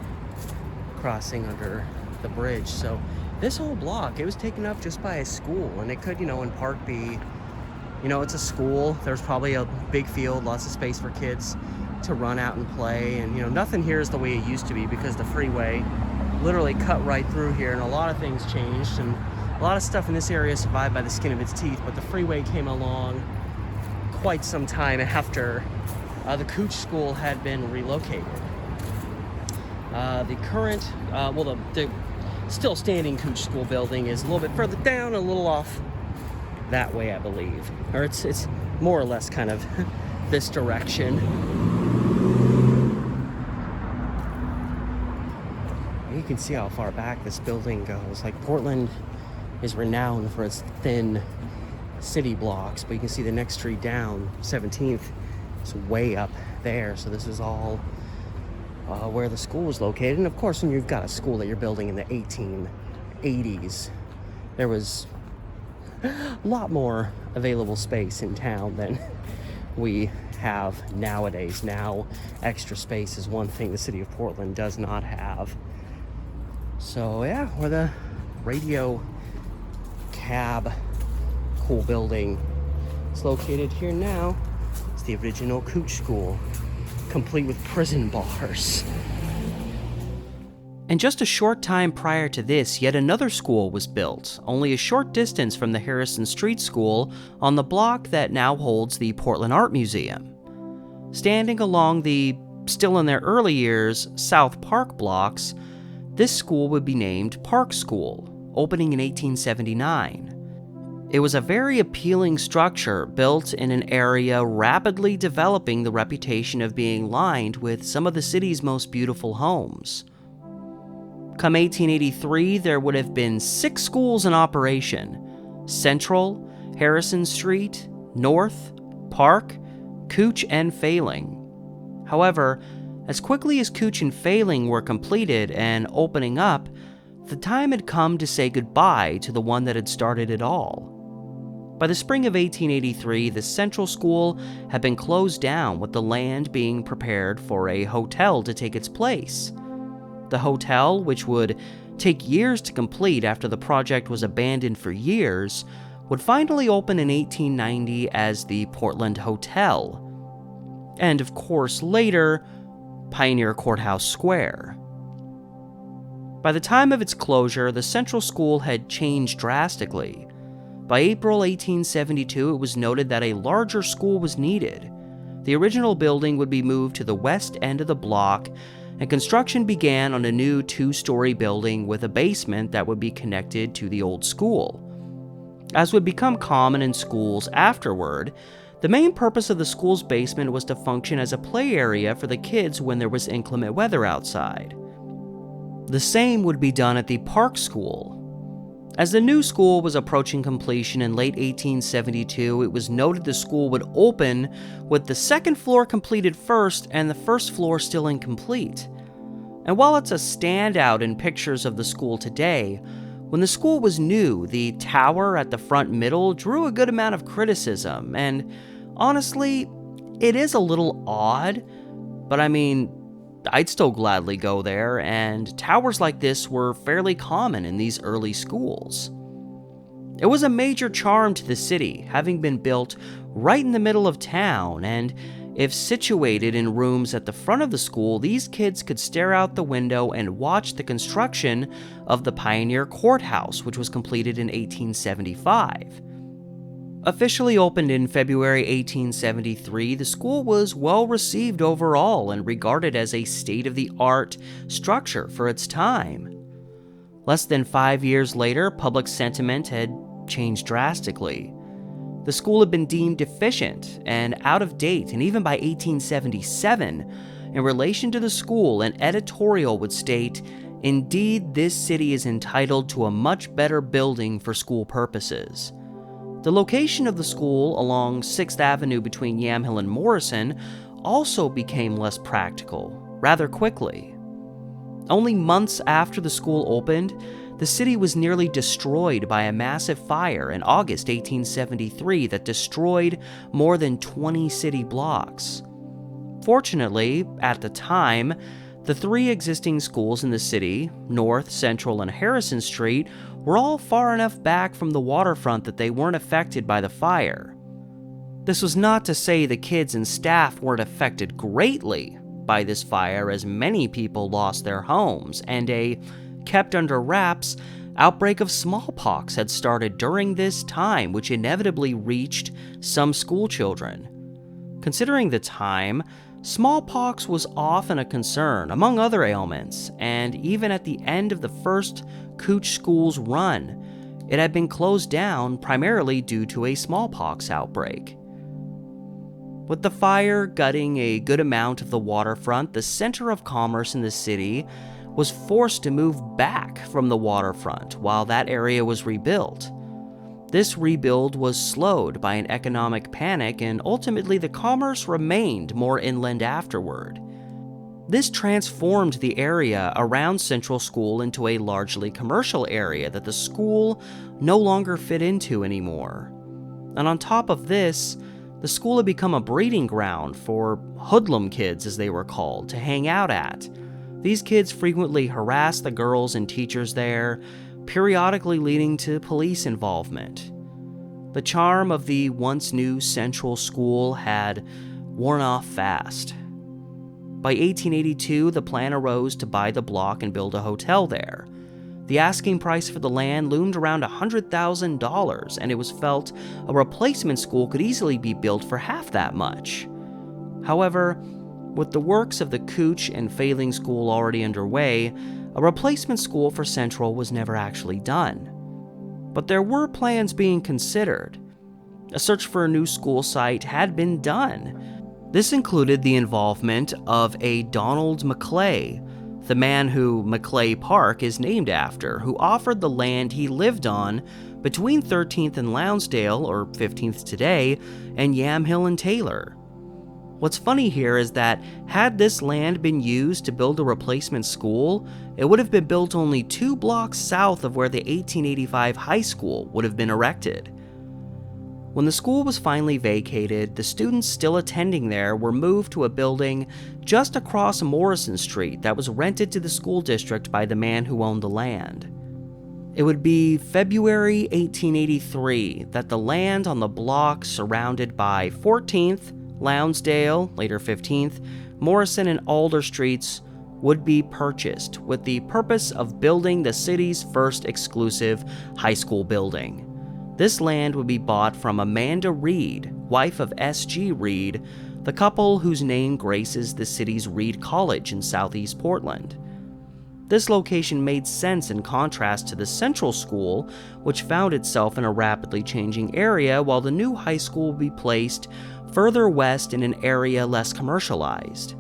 crossing under the bridge. So this whole block, it was taken up just by a school, and it could, in part be, it's a school. There's probably a big field, lots of space for kids to run out and play, and nothing here is the way it used to be because the freeway literally cut right through here, and a lot of things changed, and a lot of stuff in this area survived by the skin of its teeth, but the freeway came along quite some time after the Cooch School had been relocated. The current, the still standing Cooch School building is a little bit further down, a little off that way, I believe. Or it's more or less kind of this direction. You can see how far back this building goes. Like, Portland is renowned for its thin city blocks, but you can see the next street down, 17th, is way up there. So this is all where the school was located. And of course, when you've got a school that you're building in the 1880s, there was a lot more available space in town than we have nowadays. Now, extra space is one thing the city of Portland does not have. So yeah, where the radio cab cool building is located here now. It's the original Cooch School, complete with prison bars. And just a short time prior to this, yet another school was built, only a short distance from the Harrison Street School on the block that now holds the Portland Art Museum. Standing along the, still in their early years, South Park blocks, this school would be named Park School, opening in 1879. It was a very appealing structure built in an area rapidly developing the reputation of being lined with some of the city's most beautiful homes. Come 1883, there would have been 6 schools in operation: Central, Harrison Street, North, Park, Cooch, and Failing. However, as quickly as Cooch and Failing were completed and opening up, the time had come to say goodbye to the one that had started it all. By the spring of 1883, the Central School had been closed down, with the land being prepared for a hotel to take its place. The hotel, which would take years to complete after the project was abandoned for years, would finally open in 1890 as the Portland Hotel. And of course, later, Pioneer Courthouse Square. By the time of its closure, the Central School had changed drastically. By April 1872, it was noted that a larger school was needed. The original building would be moved to the west end of the block, and construction began on a new 2-story building with a basement that would be connected to the old school. As would become common in schools afterward, the main purpose of the school's basement was to function as a play area for the kids when there was inclement weather outside. The same would be done at the Park School. As the new school was approaching completion in late 1872, it was noted the school would open with the second floor completed first and the first floor still incomplete. And while it's a standout in pictures of the school today, when the school was new, the tower at the front middle drew a good amount of criticism, and honestly, it is a little odd, but I mean, I'd still gladly go there, and towers like this were fairly common in these early schools. It was a major charm to the city, having been built right in the middle of town, and if situated in rooms at the front of the school, these kids could stare out the window and watch the construction of the Pioneer Courthouse, which was completed in 1875. Officially opened in February 1873, the school was well received overall and regarded as a state-of-the-art structure for its time. Less than 5 years later, public sentiment had changed drastically. The school had been deemed deficient and out of date, and even by 1877, in relation to the school, an editorial would state, Indeed, this city is entitled to a much better building for school purposes. The location of the school along 6th Avenue between Yamhill and Morrison also became less practical rather quickly. Only months after the school opened, the city was nearly destroyed by a massive fire in August 1873 that destroyed more than 20 city blocks. Fortunately, at the time, the 3 existing schools in the city, North, Central, and Harrison Street, were all far enough back from the waterfront that they weren't affected by the fire. This was not to say the kids and staff weren't affected greatly by this fire, as many people lost their homes, and a kept under wraps outbreak of smallpox had started during this time, which inevitably reached some school children. Considering the time, smallpox was often a concern, among other ailments, and even at the end of the first Cooch School's run, it had been closed down primarily due to a smallpox outbreak. With the fire gutting a good amount of the waterfront, the center of commerce in the city was forced to move back from the waterfront while that area was rebuilt. This rebuild was slowed by an economic panic, and ultimately the commerce remained more inland afterward. This transformed the area around Central School into a largely commercial area that the school no longer fit into anymore. And on top of this, the school had become a breeding ground for hoodlum kids, as they were called, to hang out at. These kids frequently harassed the girls and teachers there, periodically leading to police involvement. The charm of the once new Central School had worn off fast. By 1882, the plan arose to buy the block and build a hotel there. The asking price for the land loomed around $100,000, and it was felt a replacement school could easily be built for half that much. However, with the works of the Cooch and Failing School already underway, a replacement school for Central was never actually done. But there were plans being considered. A search for a new school site had been done. This included the involvement of a Donald McClay, the man who McClay Park is named after, who offered the land he lived on between 13th and Lounsdale, or 15th today, and Yamhill and Taylor. What's funny here is that had this land been used to build a replacement school, it would have been built only 2 blocks south of where the 1885 high school would have been erected. When the school was finally vacated, the students still attending there were moved to a building just across Morrison Street that was rented to the school district by the man who owned the land. It would be February 1883 that the land on the block surrounded by 14th, Lounsdale, later 15th, Morrison, and Alder Streets would be purchased with the purpose of building the city's first exclusive high school building. This land would be bought from Amanda Reed, wife of S.G. Reed, the couple whose name graces the city's Reed College in southeast Portland. This location made sense in contrast to the Central School, which found itself in a rapidly changing area, while the new high school would be placed further west in an area less commercialized.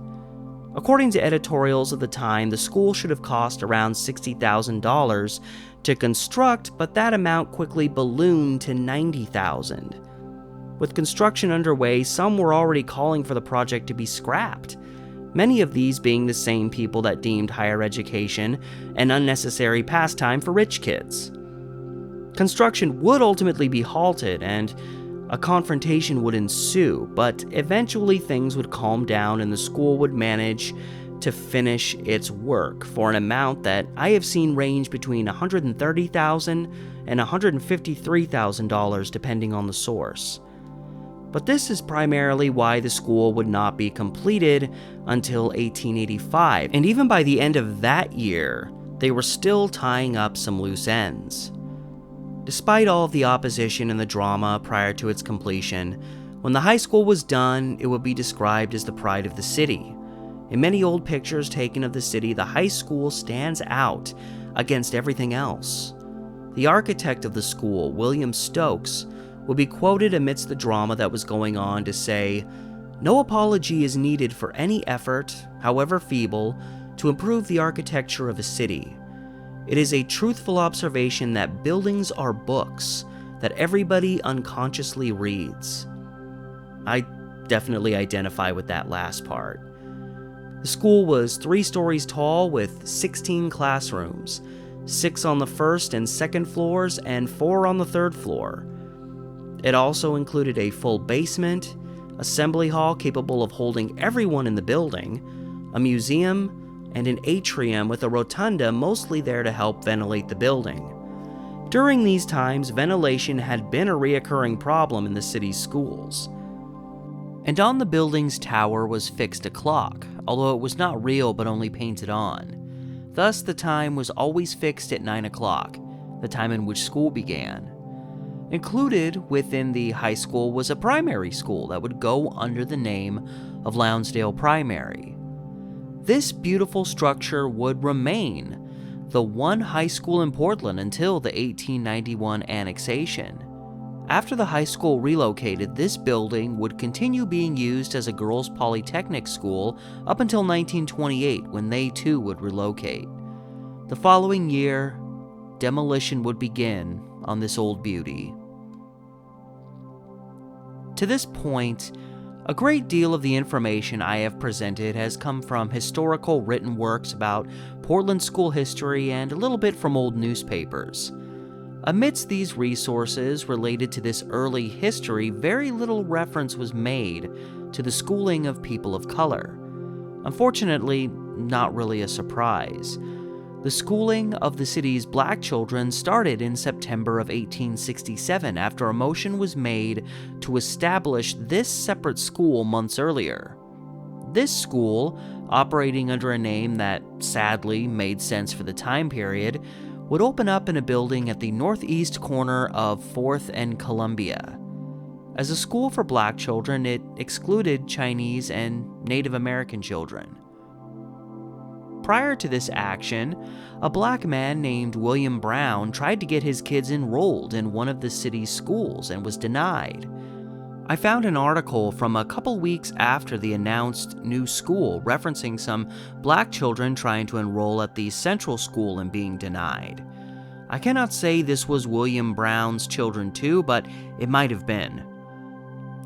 According to editorials of the time, the school should have cost around $60,000 to construct, but that amount quickly ballooned to $90,000. With construction underway, some were already calling for the project to be scrapped, many of these being the same people that deemed higher education an unnecessary pastime for rich kids. Construction would ultimately be halted, and a confrontation would ensue, but eventually things would calm down and the school would manage to finish its work for an amount that I have seen range between $130,000 and $153,000 depending on the source. But this is primarily why the school would not be completed until 1885, and even by the end of that year, they were still tying up some loose ends. Despite all of the opposition and the drama prior to its completion, when the high school was done, it would be described as the pride of the city. In many old pictures taken of the city, the high school stands out against everything else. The architect of the school, William Stokes, would be quoted amidst the drama that was going on to say, "No apology is needed for any effort, however feeble, to improve the architecture of a city. It is a truthful observation that buildings are books that everybody unconsciously reads. I definitely identify with that last part. The school was 3 stories tall with 16 classrooms, 6 on the first and second floors and 4 on the third floor. It also included a full basement, assembly hall capable of holding everyone in the building, a museum, and an atrium with a rotunda mostly there to help ventilate the building. During these times, ventilation had been a reoccurring problem in the city's schools. And on the building's tower was fixed a clock, although it was not real but only painted on. Thus, the time was always fixed at 9 o'clock, the time in which school began. Included within the high school was a primary school that would go under the name of Lonsdale Primary. This beautiful structure would remain the one high school in Portland until the 1891 annexation. After the high school relocated, this building would continue being used as a girls' polytechnic school up until 1928, when they too would relocate. The following year, demolition would begin on this old beauty. To this point, a great deal of the information I have presented has come from historical written works about Portland school history and a little bit from old newspapers. Amidst these resources related to this early history, very little reference was made to the schooling of people of color. Unfortunately, not really a surprise. The schooling of the city's black children started in September of 1867 after a motion was made to establish this separate school months earlier. This school, operating under a name that sadly made sense for the time period, would open up in a building at the northeast corner of 4th and Columbia. As a school for black children, it excluded Chinese and Native American children. Prior to this action, a black man named William Brown tried to get his kids enrolled in one of the city's schools and was denied. I found an article from a couple weeks after the announced new school referencing some black children trying to enroll at the central school and being denied. I cannot say this was William Brown's children too, but it might have been.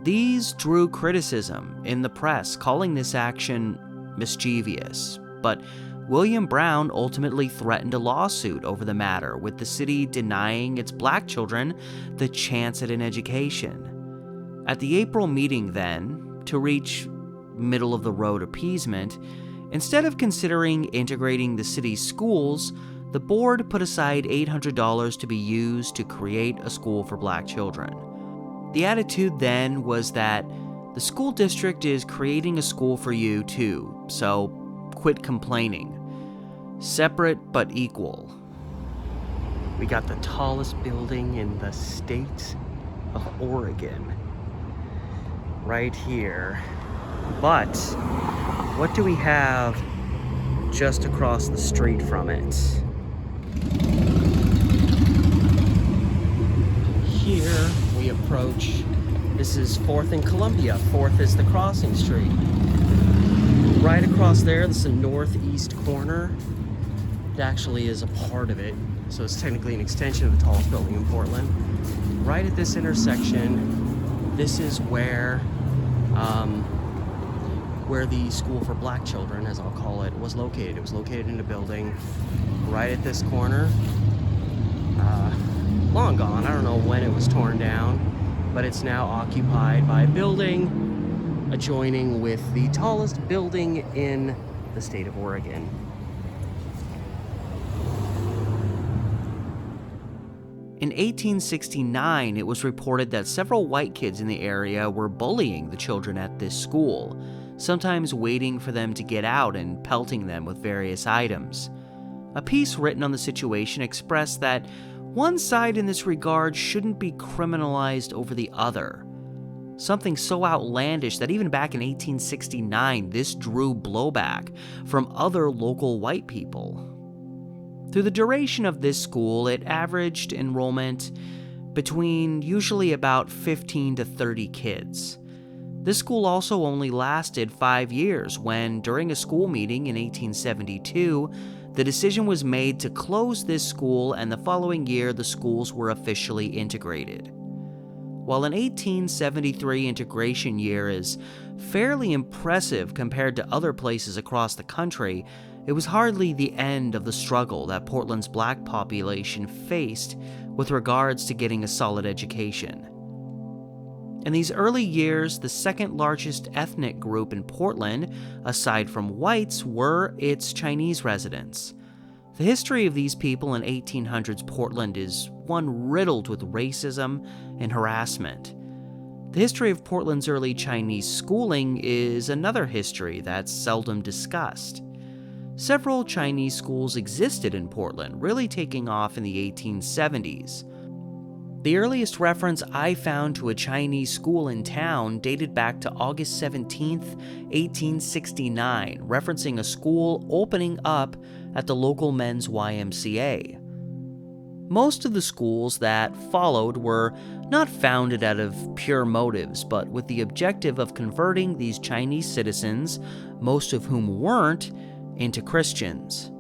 These drew criticism in the press, calling this action mischievous, but William Brown ultimately threatened a lawsuit over the matter, with the city denying its black children the chance at an education. At the April meeting then, to reach middle-of-the-road appeasement, instead of considering integrating the city's schools, the board put aside $800 to be used to create a school for black children. The attitude then was that the school district is creating a school for you too, so quit complaining. Separate but equal. We got the tallest building in the state of Oregon right here. But what do we have just across the street from it? Here we approach, this is 4th and Columbia. 4th is the crossing street. Right across there, this is the northeast corner. It actually is a part of it, so it's technically an extension of the tallest building in Portland. Right at this intersection, this is where the school for black children, as I'll call it, was located. It was located in a building right at this corner. Long gone, I don't know when it was torn down, but it's now occupied by a building adjoining with the tallest building in the state of Oregon. In 1869, it was reported that several white kids in the area were bullying the children at this school, sometimes waiting for them to get out and pelting them with various items. A piece written on the situation expressed that one side in this regard shouldn't be criminalized over the other. Something so outlandish that even back in 1869, this drew blowback from other local white people. Through the duration of this school, it averaged enrollment between usually about 15 to 30 kids. This school also only lasted 5 years when, during a school meeting in 1872, the decision was made to close this school, and the following year the schools were officially integrated. While an 1873 integration year is fairly impressive compared to other places across the country, it was hardly the end of the struggle that Portland's black population faced with regards to getting a solid education. In these early years, the second largest ethnic group in Portland, aside from whites, were its Chinese residents. The history of these people in 1800s Portland is one riddled with racism and harassment. The history of Portland's early Chinese schooling is another history that's seldom discussed. Several Chinese schools existed in Portland, really taking off in the 1870s. The earliest reference I found to a Chinese school in town dated back to August 17, 1869, referencing a school opening up at the local men's YMCA. Most of the schools that followed were not founded out of pure motives, but with the objective of converting these Chinese citizens, most of whom weren't, into Christians.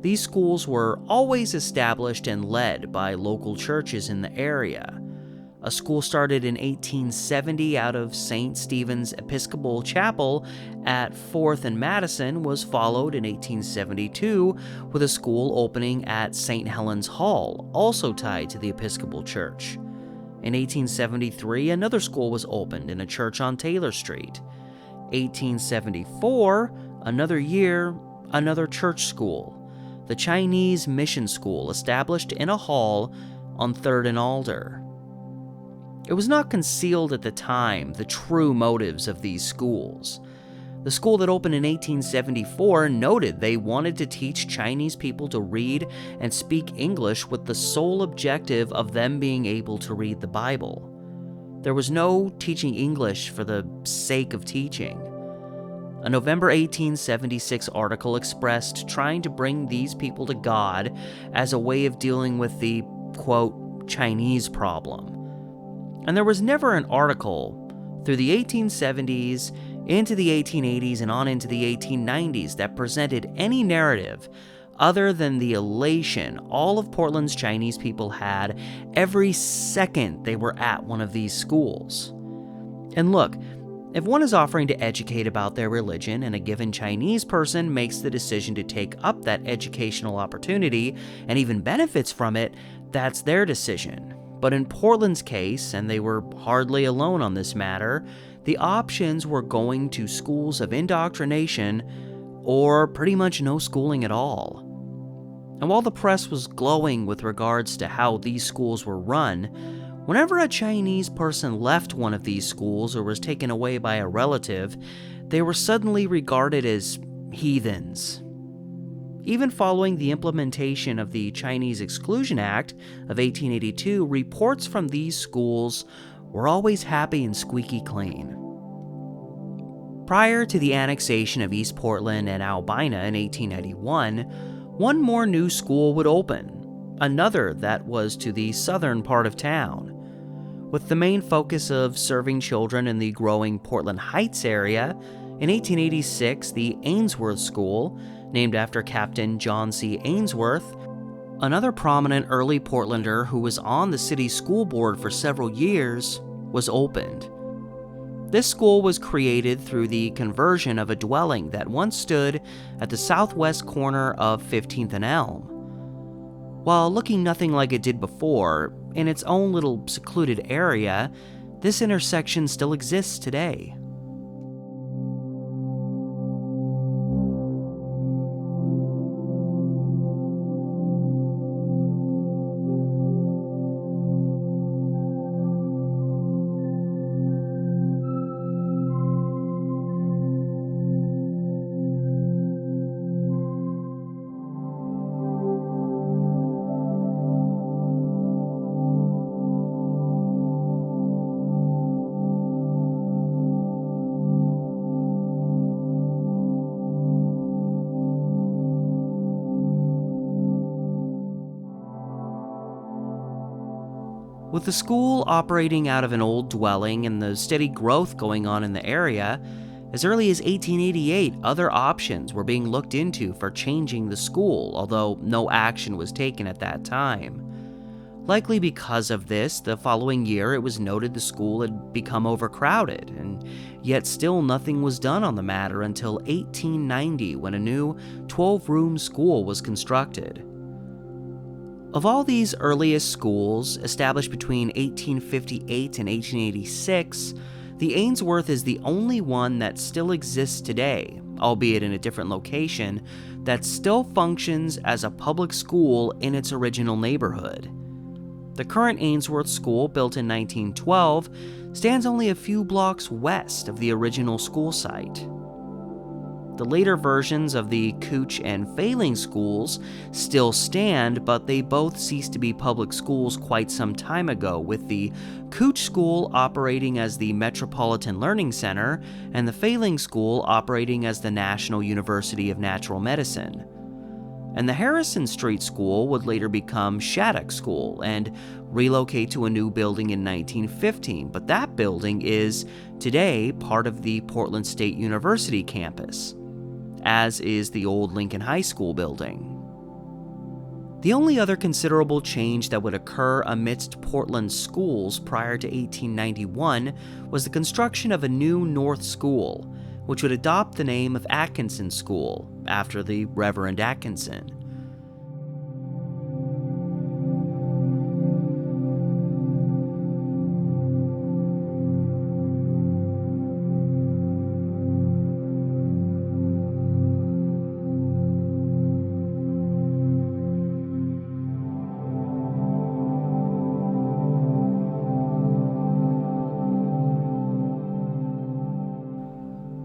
These schools were always established and led by local churches in the area. A school started in 1870 out of St. Stephen's Episcopal Chapel at 4th and Madison was followed in 1872 with a school opening at St. Helens Hall, also tied to the Episcopal Church. In 1873, another school was opened in a church on Taylor Street. 1874, another year, another church school. The Chinese Mission School, established in a hall on 3rd and Alder. It was not concealed at the time the true motives of these schools. The school that opened in 1874 noted they wanted to teach Chinese people to read and speak English with the sole objective of them being able to read the Bible. There was no teaching English for the sake of teaching. A November 1876 article expressed trying to bring these people to God as a way of dealing with the, quote, Chinese problem. And there was never an article through the 1870s, into the 1880s, and on into the 1890s that presented any narrative other than the elation all of Portland's Chinese people had every second they were at one of these schools. And look, if one is offering to educate about their religion and a given Chinese person makes the decision to take up that educational opportunity and even benefits from it, that's their decision. But in Portland's case, and they were hardly alone on this matter, the options were going to schools of indoctrination or pretty much no schooling at all. And while the press was glowing with regards to how these schools were run, whenever a Chinese person left one of these schools or was taken away by a relative, they were suddenly regarded as heathens. Even following the implementation of the Chinese Exclusion Act of 1882, reports from these schools were always happy and squeaky clean. Prior to the annexation of East Portland and Albina in 1891, one more new school would open, another that was to the southern part of town. With the main focus of serving children in the growing Portland Heights area, in 1886, the Ainsworth School, named after Captain John C. Ainsworth, another prominent early Portlander who was on the city school board for several years, was opened. This school was created through the conversion of a dwelling that once stood at the southwest corner of 15th and Elm. While looking nothing like it did before, in its own little secluded area, this intersection still exists today. With the school operating out of an old dwelling and the steady growth going on in the area, as early as 1888, other options were being looked into for changing the school, although no action was taken at that time. Likely because of this, the following year it was noted the school had become overcrowded, and yet still nothing was done on the matter until 1890 when a new 12-room school was constructed. Of all these earliest schools, established between 1858 and 1886, the Ainsworth is the only one that still exists today, albeit in a different location, that still functions as a public school in its original neighborhood. The current Ainsworth School, built in 1912, stands only a few blocks west of the original school site. The later versions of the Couch and Failing schools still stand, but they both ceased to be public schools quite some time ago, with the Couch School operating as the Metropolitan Learning Center and the Failing School operating as the National University of Natural Medicine. And the Harrison Street School would later become Shattuck School and relocate to a new building in 1915, but that building is today part of the Portland State University campus, as is the old Lincoln High School building. The only other considerable change that would occur amidst Portland's schools prior to 1891 was the construction of a new North School, which would adopt the name of Atkinson School, after the Reverend Atkinson.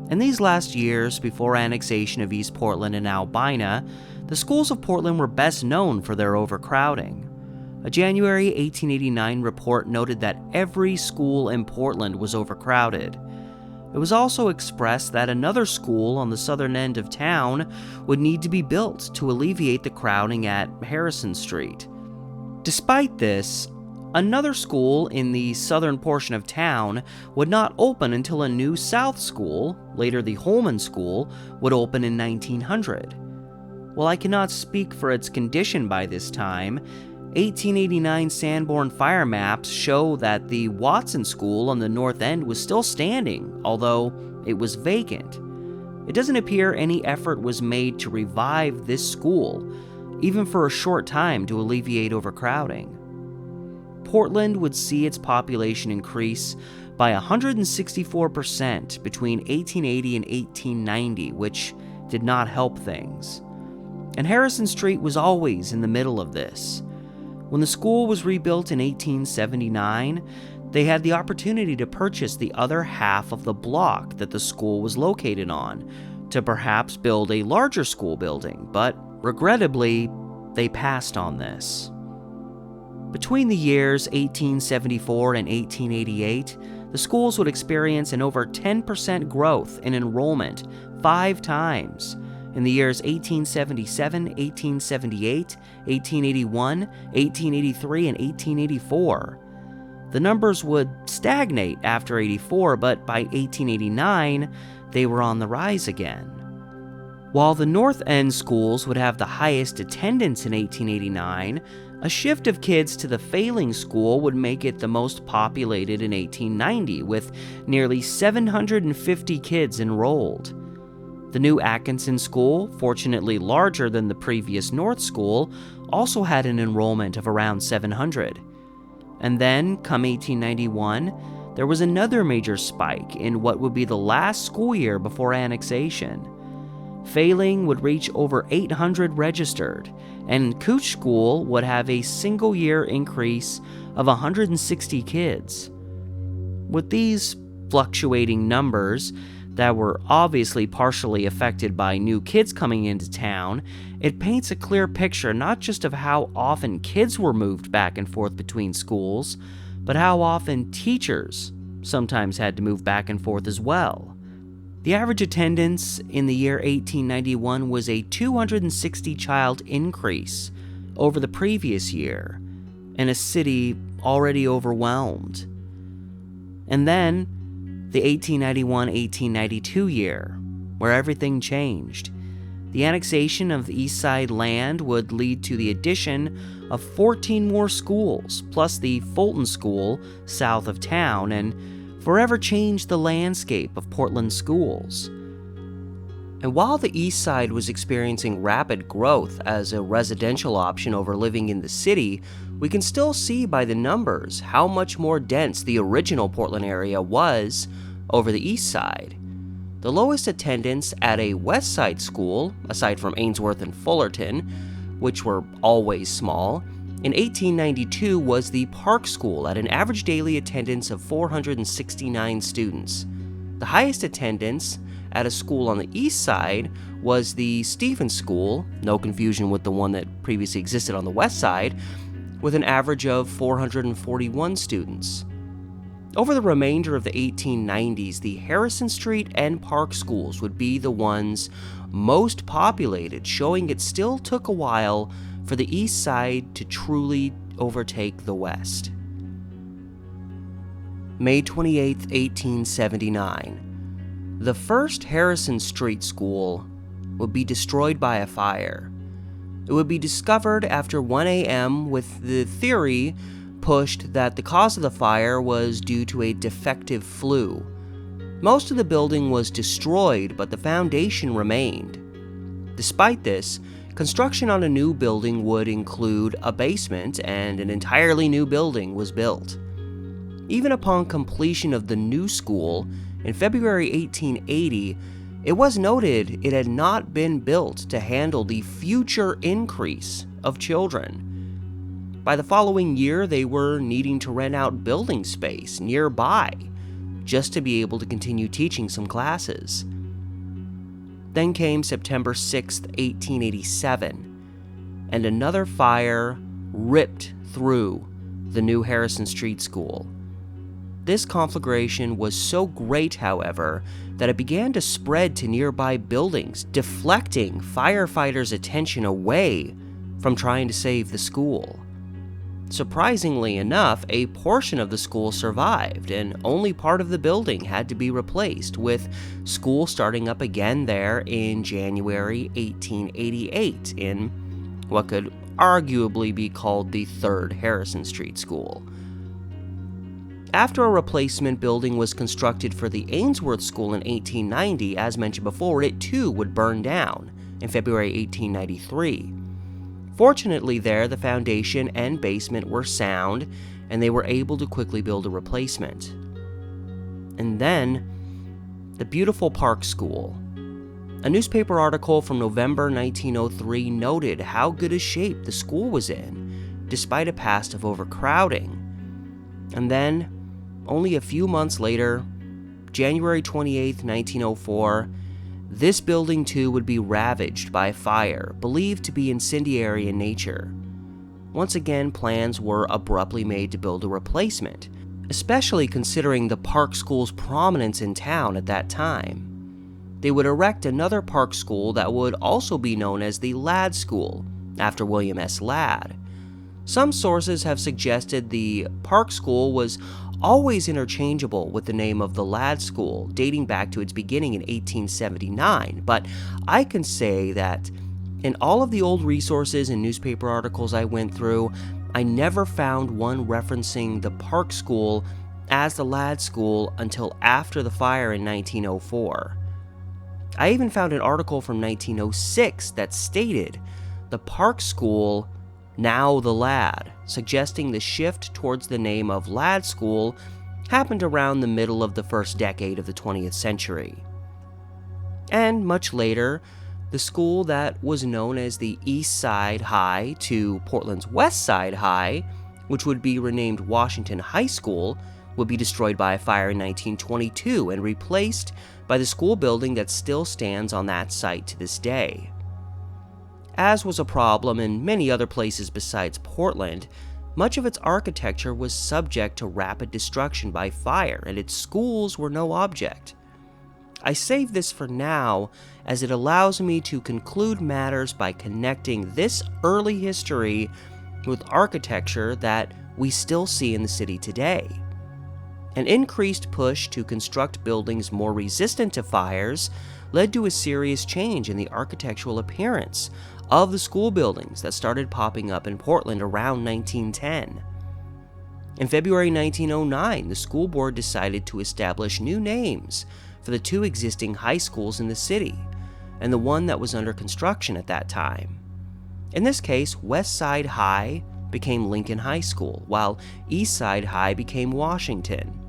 In these last years, before annexation of East Portland and Albina, the schools of Portland were best known for their overcrowding. A January 1889 report noted that every school in Portland was overcrowded. It was also expressed that another school on the southern end of town would need to be built to alleviate the crowding at Harrison Street. Despite this, another school in the southern portion of town would not open until a new South School, later the Holman School, would open in 1900. While I cannot speak for its condition by this time, 1889 Sanborn fire maps show that the Watson School on the north end was still standing, although it was vacant. It doesn't appear any effort was made to revive this school, even for a short time, to alleviate overcrowding. Portland would see its population increase by 164% between 1880 and 1890, which did not help things. And Harrison Street was always in the middle of this. When the school was rebuilt in 1879, they had the opportunity to purchase the other half of the block that the school was located on, to perhaps build a larger school building, but regrettably, they passed on this. Between the years 1874 and 1888, the schools would experience an over 10% growth in enrollment 5 times. In the years 1877, 1878, 1881, 1883, and 1884. The numbers would stagnate after 84, but by 1889, they were on the rise again. While the North End schools would have the highest attendance in 1889, a shift of kids to the Failing School would make it the most populated in 1890, with nearly 750 kids enrolled. The new Atkinson School, fortunately larger than the previous North School, also had an enrollment of around 700. And then, come 1891, there was another major spike in what would be the last school year before annexation. Failing would reach over 800 registered, and Couch School would have a single-year increase of 160 kids. With these fluctuating numbers that were obviously partially affected by new kids coming into town, it paints a clear picture not just of how often kids were moved back and forth between schools, but how often teachers sometimes had to move back and forth as well. The average attendance in the year 1891 was a 260 child increase over the previous year, in a city already overwhelmed. And then, the 1891-1892 year, where everything changed. The annexation of the East Side land would lead to the addition of 14 more schools, plus the Fulton School south of town, and forever changed the landscape of Portland schools. And while the East Side was experiencing rapid growth as a residential option over living in the city, we can still see by the numbers how much more dense the original Portland area was over the East Side. The lowest attendance at a West Side school, aside from Ainsworth and Fullerton, which were always small, in 1892 was the Park School at an average daily attendance of 469 students. The highest attendance at a school on the East Side was the Stevens School, no confusion with the one that previously existed on the West Side, with an average of 441 students. Over the remainder of the 1890s, the Harrison Street and Park schools would be the ones most populated, showing it still took a while for the East Side to truly overtake the West. May 28, 1879. The first Harrison Street School would be destroyed by a fire. It would be discovered after 1 a.m. with the theory pushed that the cause of the fire was due to a defective flue. Most of the building was destroyed, but the foundation remained. Despite this, construction on a new building would include a basement, and an entirely new building was built. Even upon completion of the new school, in February 1880, it was noted it had not been built to handle the future increase of children. By the following year, they were needing to rent out building space nearby just to be able to continue teaching some classes. Then came September 6, 1887, and another fire ripped through the new Harrison Street School. This conflagration was so great, however, that it began to spread to nearby buildings, deflecting firefighters' attention away from trying to save the school. Surprisingly enough, a portion of the school survived, and only part of the building had to be replaced, with school starting up again there in January 1888 in what could arguably be called the third Harrison Street School. After a replacement building was constructed for the Ainsworth School in 1890, as mentioned before, it too would burn down in February 1893. Fortunately there, the foundation and basement were sound, and they were able to quickly build a replacement. And then, the beautiful Park School. A newspaper article from November 1903 noted how good a shape the school was in, despite a past of overcrowding. And then, only a few months later, January 28, 1904, this building too would be ravaged by fire, believed to be incendiary in nature. Once again, plans were abruptly made to build a replacement, especially considering the Park School's prominence in town at that time. They would erect another Park School that would also be known as the Ladd School, after William S. Ladd. Some sources have suggested the Park School was always interchangeable with the name of the Ladd School, dating back to its beginning in 1879, but I can say that in all of the old resources and newspaper articles I went through, I never found one referencing the Park School as the Ladd School until after the fire in 1904. I even found an article from 1906 that stated the Park School, now the Ladd, suggesting the shift towards the name of Ladd School happened around the middle of the first decade of the 20th century. And much later, the school that was known as the East Side High to Portland's West Side High, which would be renamed Washington High School, would be destroyed by a fire in 1922 and replaced by the school building that still stands on that site to this day. As was a problem in many other places besides Portland, much of its architecture was subject to rapid destruction by fire, and its schools were no object. I save this for now, as it allows me to conclude matters by connecting this early history with architecture that we still see in the city today. An increased push to construct buildings more resistant to fires led to a serious change in the architectural appearance of the school buildings that started popping up in Portland around 1910. In February 1909, the school board decided to establish new names for the two existing high schools in the city, and the one that was under construction at that time. In this case, West Side High became Lincoln High School, while East Side High became Washington.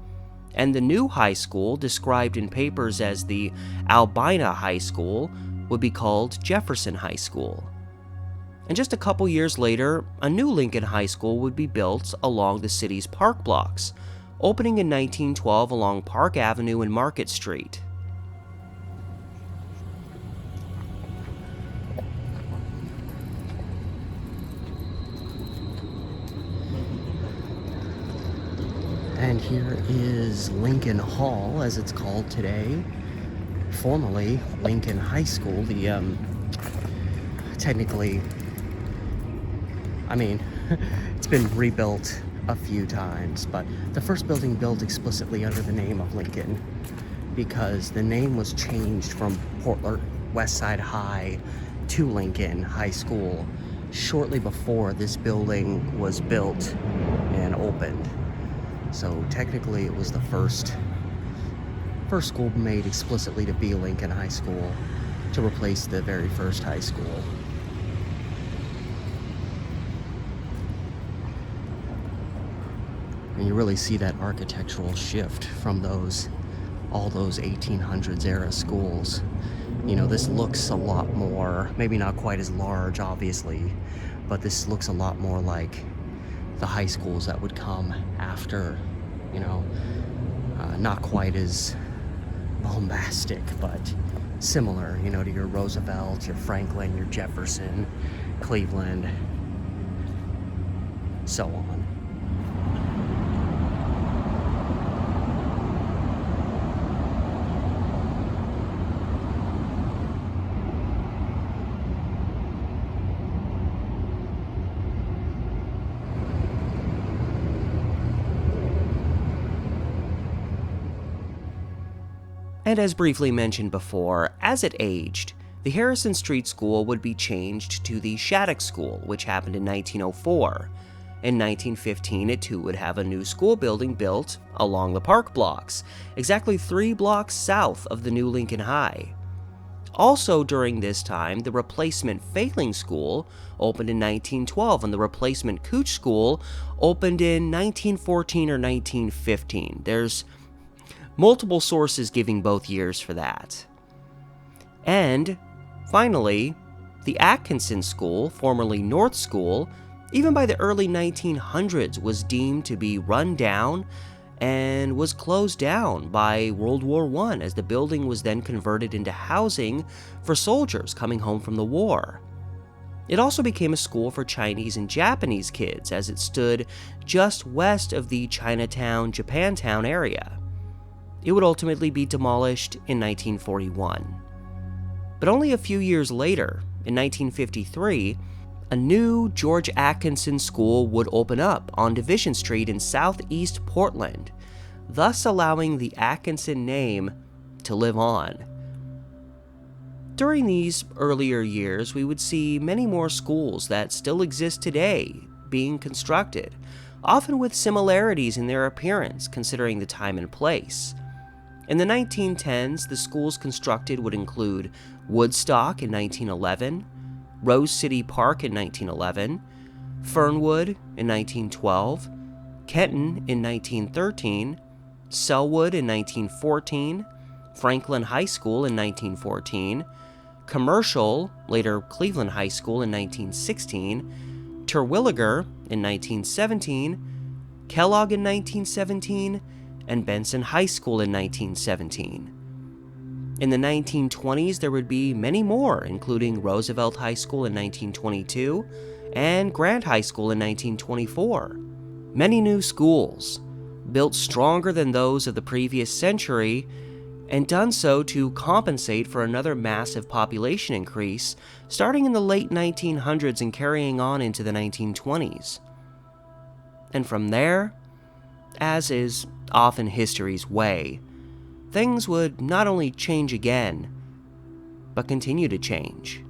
And the new high school, described in papers as the Albina High School, would be called Jefferson High School. And just a couple years later, a new Lincoln High School would be built along the city's park blocks, opening in 1912 along Park Avenue and Market Street. And here is Lincoln Hall, as it's called today, formerly Lincoln High School. It's been rebuilt a few times, but the first building built explicitly under the name of Lincoln, because the name was changed from Portland West Side High to Lincoln High School shortly before this building was built and opened. So technically it was the first school made explicitly to be Lincoln High School, to replace the very first high school. And you really see that architectural shift from all those 1800s era schools. This looks a lot more, maybe not quite as large, obviously, but this looks a lot more like the high schools that would come after, not quite as bombastic, but similar, to your Roosevelt, your Franklin, your Jefferson, Cleveland, so on. And as briefly mentioned before, as it aged, the Harrison Street School would be changed to the Shattuck School, which happened in 1904. In 1915, it too would have a new school building built along the park blocks, exactly 3 blocks south of the new Lincoln High. Also during this time, the replacement Failing School opened in 1912, and the replacement Couch School opened in 1914 or 1915. There's multiple sources giving both years for that. And finally, the Atkinson School, formerly North School, even by the early 1900s was deemed to be run down and was closed down by World War I, as the building was then converted into housing for soldiers coming home from the war. It also became a school for Chinese and Japanese kids, as it stood just west of the Chinatown, Japantown area. It would ultimately be demolished in 1941. But only a few years later, in 1953, a new George Atkinson School would open up on Division Street in southeast Portland, thus allowing the Atkinson name to live on. During these earlier years, we would see many more schools that still exist today being constructed, often with similarities in their appearance considering the time and place. In the 1910s, the schools constructed would include Woodstock in 1911, Rose City Park in 1911, Fernwood in 1912, Kenton in 1913, Sellwood in 1914, Franklin High School in 1914, Commercial, later Cleveland High School in 1916, Terwilliger in 1917, Kellogg in 1917, and Benson High School in 1917. In the 1920s, there would be many more, including Roosevelt High School in 1922 and Grant High School in 1924. Many new schools, built stronger than those of the previous century, and done so to compensate for another massive population increase starting in the late 1900s and carrying on into the 1920s. And from there, as is often history's way, things would not only change again, but continue to change.